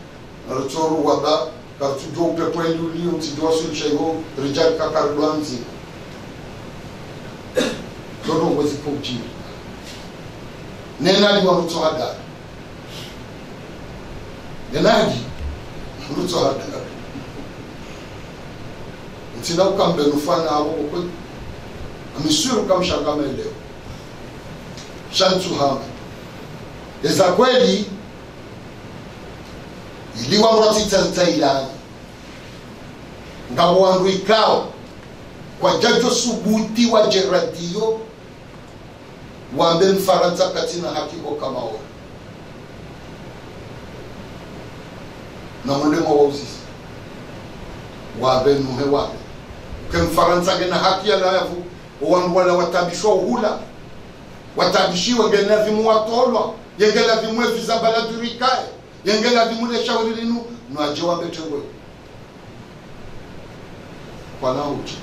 alotoro waba kartujo pekwendo liyo tido sulchego rijal kakardwanzi todo wazi poji nenali wa mtohada nenali mtohada ntina ukambe nufana abo ko amisuru kamshanga leo shantu hama eza kweli iliwa mwatita tailani ngabo wangu ikao kwa jajo subuti wa jeradio wambe mfaransa katina hakiko kama ora na mwendemo wa uzisi wambe nuhe wambe ke mfaransa gena haki ya layavu wangu wala watabishwa uhula watabishiwa gena vimu watolwa yengela vimu vizabala durikae yengela vimule shauri linu nwajewa betewe kwa nauchi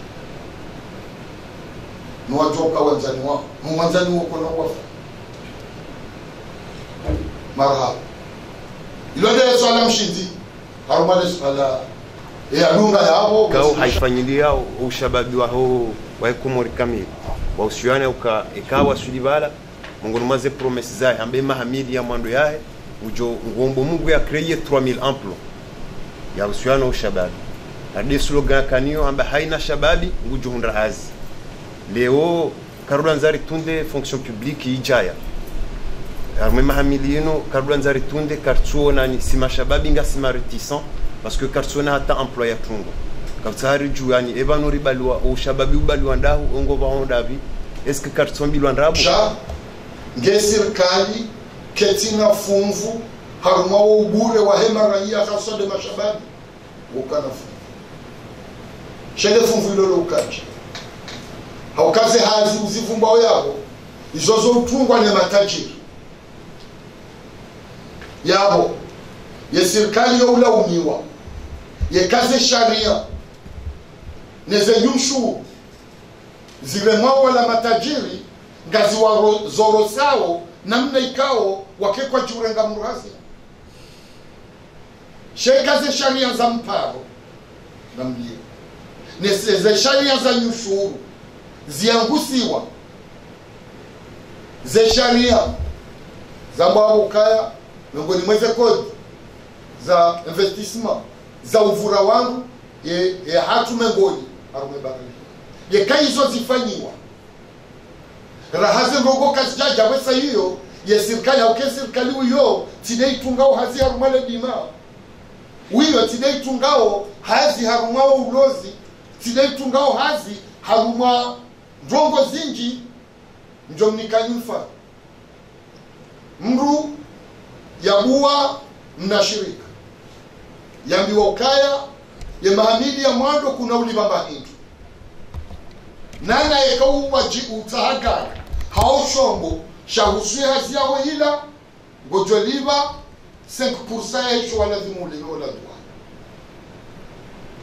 nwajoka wanzani wao mwanzani wako na wafa marhaba ilode swala mshindi harumale swala ya lunga yao kao haifanyilia ushababi wao waekumori kamili wausiwane uka ikawa sulibala mungu numaze promesse zae ambe mahamidi ya mwando yae ujo ngombo mungu ya créer 3000 emplois ya usiwane ushababi ade slogan kanio ambe haina shababi ngujo hundra hazi leo Karula Nzari tunde fonction publique ijaya arme mahamidi yeno Karula Nzari tunde kartuo nani sima shababi nga sima réticent parce que kartuo hata employé tungo kabtsari juani ebanori balwa o shababi ubalwa ndahu ongo baondavi est-ce que kartuo bilwa ndabo ngesirikali ketina funvu haruma ubure wa hema raia hasa de mashababi ukana funvu shele funvu ilolo ukaje haukaze hazi uzivumbao yabo izozo utungwa ne matajiri yabo ye serikali yo ulaumiwa ye kaze sharia neze nyushu zile mwa la matajiri ngazi wa zoro sao namna ikao wakekwa jurenga murazi shekaze sharia za mparo namlie neze sharia za nyushuru ziangusiwa ze sharia za mbao kaya miongoni mweze kodi za investissement za uvura wangu ye hatu mengoni arume barili ye kaizo zifanyiwa rahazi ngogo kazijaja wesa hiyo ye sirikali au ke sirikali uyo tidei tungao hazi harumale dima uyo tidei tungao hazi harumao ulozi tidei tungao hazi haruma ndongo zinji njomnikanyufa mru yabuwa mnashirika yambiwa ukaya ye mahamidi ya mwando kuna ulibamba hindu nana yekauwa utahagara hao shombo shahusui hazi yao hila ngojoliva 5% ya hisho wala dhimule wala duwa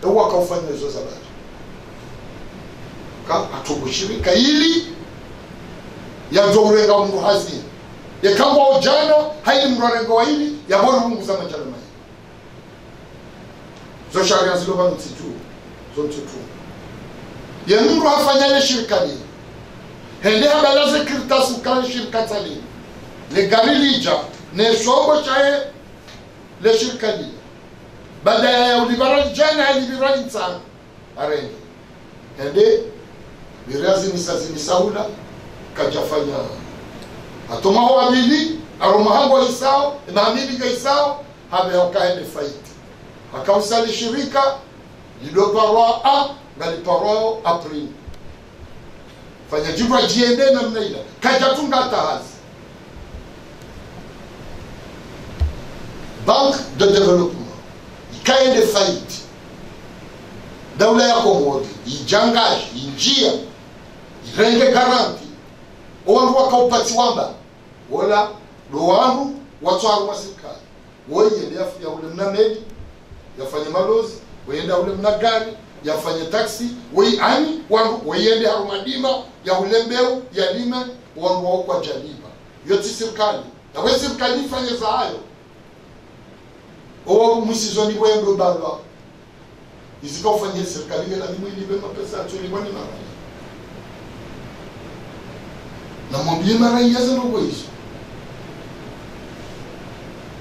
ewa kaufanya hizo zabari ka atubushirika hili ya jorenga mungu hazi ya kamba ojana haili mrorenga wa hili ya bora mungu za majala mai zo sharia zilo ba mtitu zo mtitu ya mungu hafanyale shirika hili hende habalaze kirtasu kale shirika tali le garilija ne shobo chae le shirika hili baada ya ulibarali jana alibirali tsana arenge hende birazi ni saula kajafanya atoma wabili aromahango isao maamili ka isao habe okaende fight akausali shirika liloparwa a ngaliparwa april fanya jibwa jiende na mnaila kajatunga tahazi Banque de développement ikaende faiti daula ya Komori ijangaje injia irenge garanti owandu wakaupati wamba wala dowandu watwaru wa serikali woyende ya ule mna meli yafanye malozi wenda ule mna gari yafanye taxi ani wandu weyende harumadima ya ule mbeu ya lime wandu wao kwa jaliba yote serikali na wewe serikali ifanye za hayo o msizoni wendo baba izika ufanye serikali ngela ni mwili bema pesa atuli mwani na mwambie mara yaza no hizo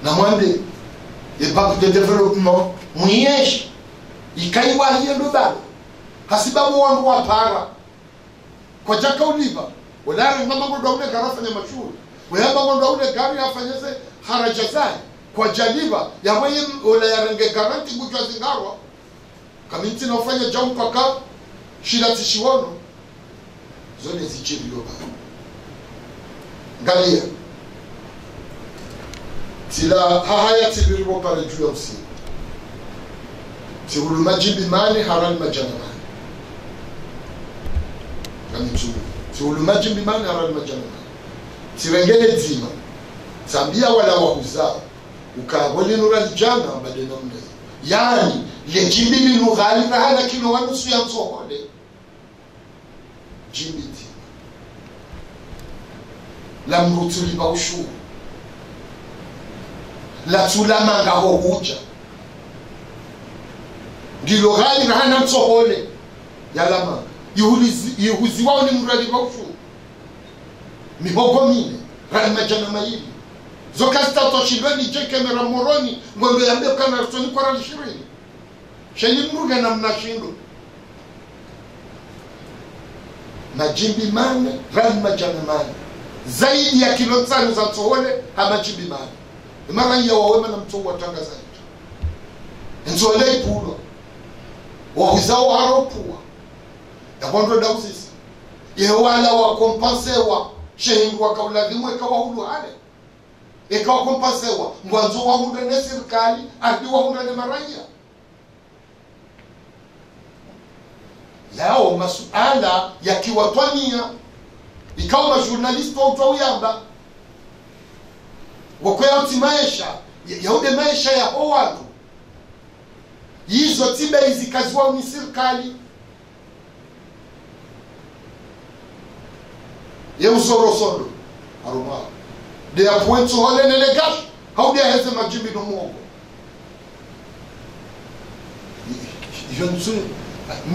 na mwambie et banque de développement mwiyeshi ikaiwa hiyo ndo baba hasibabu wangu wapara kwa jaka uliva wala ngamba ngo ule garafanya mashuri wewe ngo ule gari afanyeze haraja zai kwa jaliva ya mwenye ule yarenge garanti bujwa zingarwa kaminti na ufanya jamu paka shida tishiwono zone zichiriyo baba galia tila hahaya tiliribo pale juu ya usi tiulu majimbi mani harani majana mani kamitu tiulu majimbi mani harani majana mani tirengele dima tambia wala wahuzao ukagoli nura jana badena mne yani lejimbi linughali na hana kilo wanusu ya msohole jimbi dima la mrutuli ba ushuru la tulamanga hohuja ngilo ghali na hana msohole ya lama yuhuzi wao ni mrali ba ushuru mihogo mine rani majana maili zokasta toshilweni je kamera moroni ngombe yambe kana rutoni kwa rali 20 sheni mruga na mnashindo na jimbi mane rani majana mane zaidi ya kilo 5 za tsohole hama jimbi mane mara ya wawema na mtu watanga zaidi nzole ipulo wahuzao haropua ya bondo dausisi yewala wa kompensewa shehingu wa kauladimwe kawa hulu hale ikawa kompensewa mwanzo wa hundane serikali adi wa hundane maraya yao masuala ya kiwatwania ikawa majurnalisti wa utawiyamba wakweyauti maisha yaude maisha ya howadu hizo tiba hizi kazi wao ni serikali ye uzorosondo aruma de apointu hole nelegash haude heze majimbi no mongo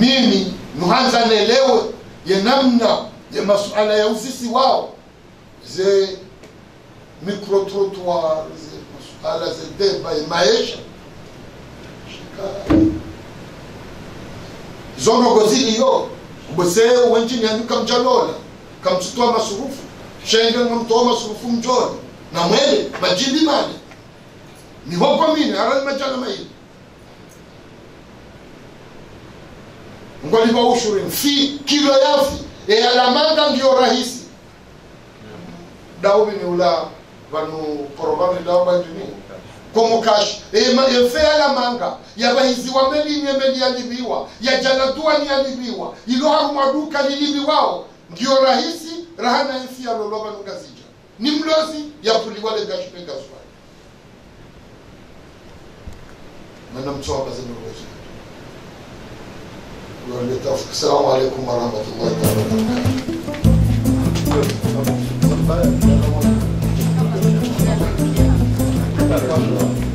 mimi nuhanza nelewe ye namna ya masuala ya uzisi wao ze micro-trottoir ze masuala ze deba ya maisha zono gozili yo kubose wenjini yanuka mjalola kamtutoa masurufu shenga ngamtoa masurufu mjoni na mwele majimbi mane ni hoko mine harani majana maili ngoli ba ushuri fi kilo yafi alamanga ndio rahisi dawo ni ula vanu porobani dawo ba ndini komo cash efe alamanga yabahizi wa meli nyemeli yalibiwa ya janadua ni yalibiwa ilo haruma duka lilibiwao ndio rahisi rahana efi ya loloba ngazija ni mlozi ya puliwale gashipe gaswa na mtoa bazeni mlozi. السلام عليكم ورحمة الله وبركاته.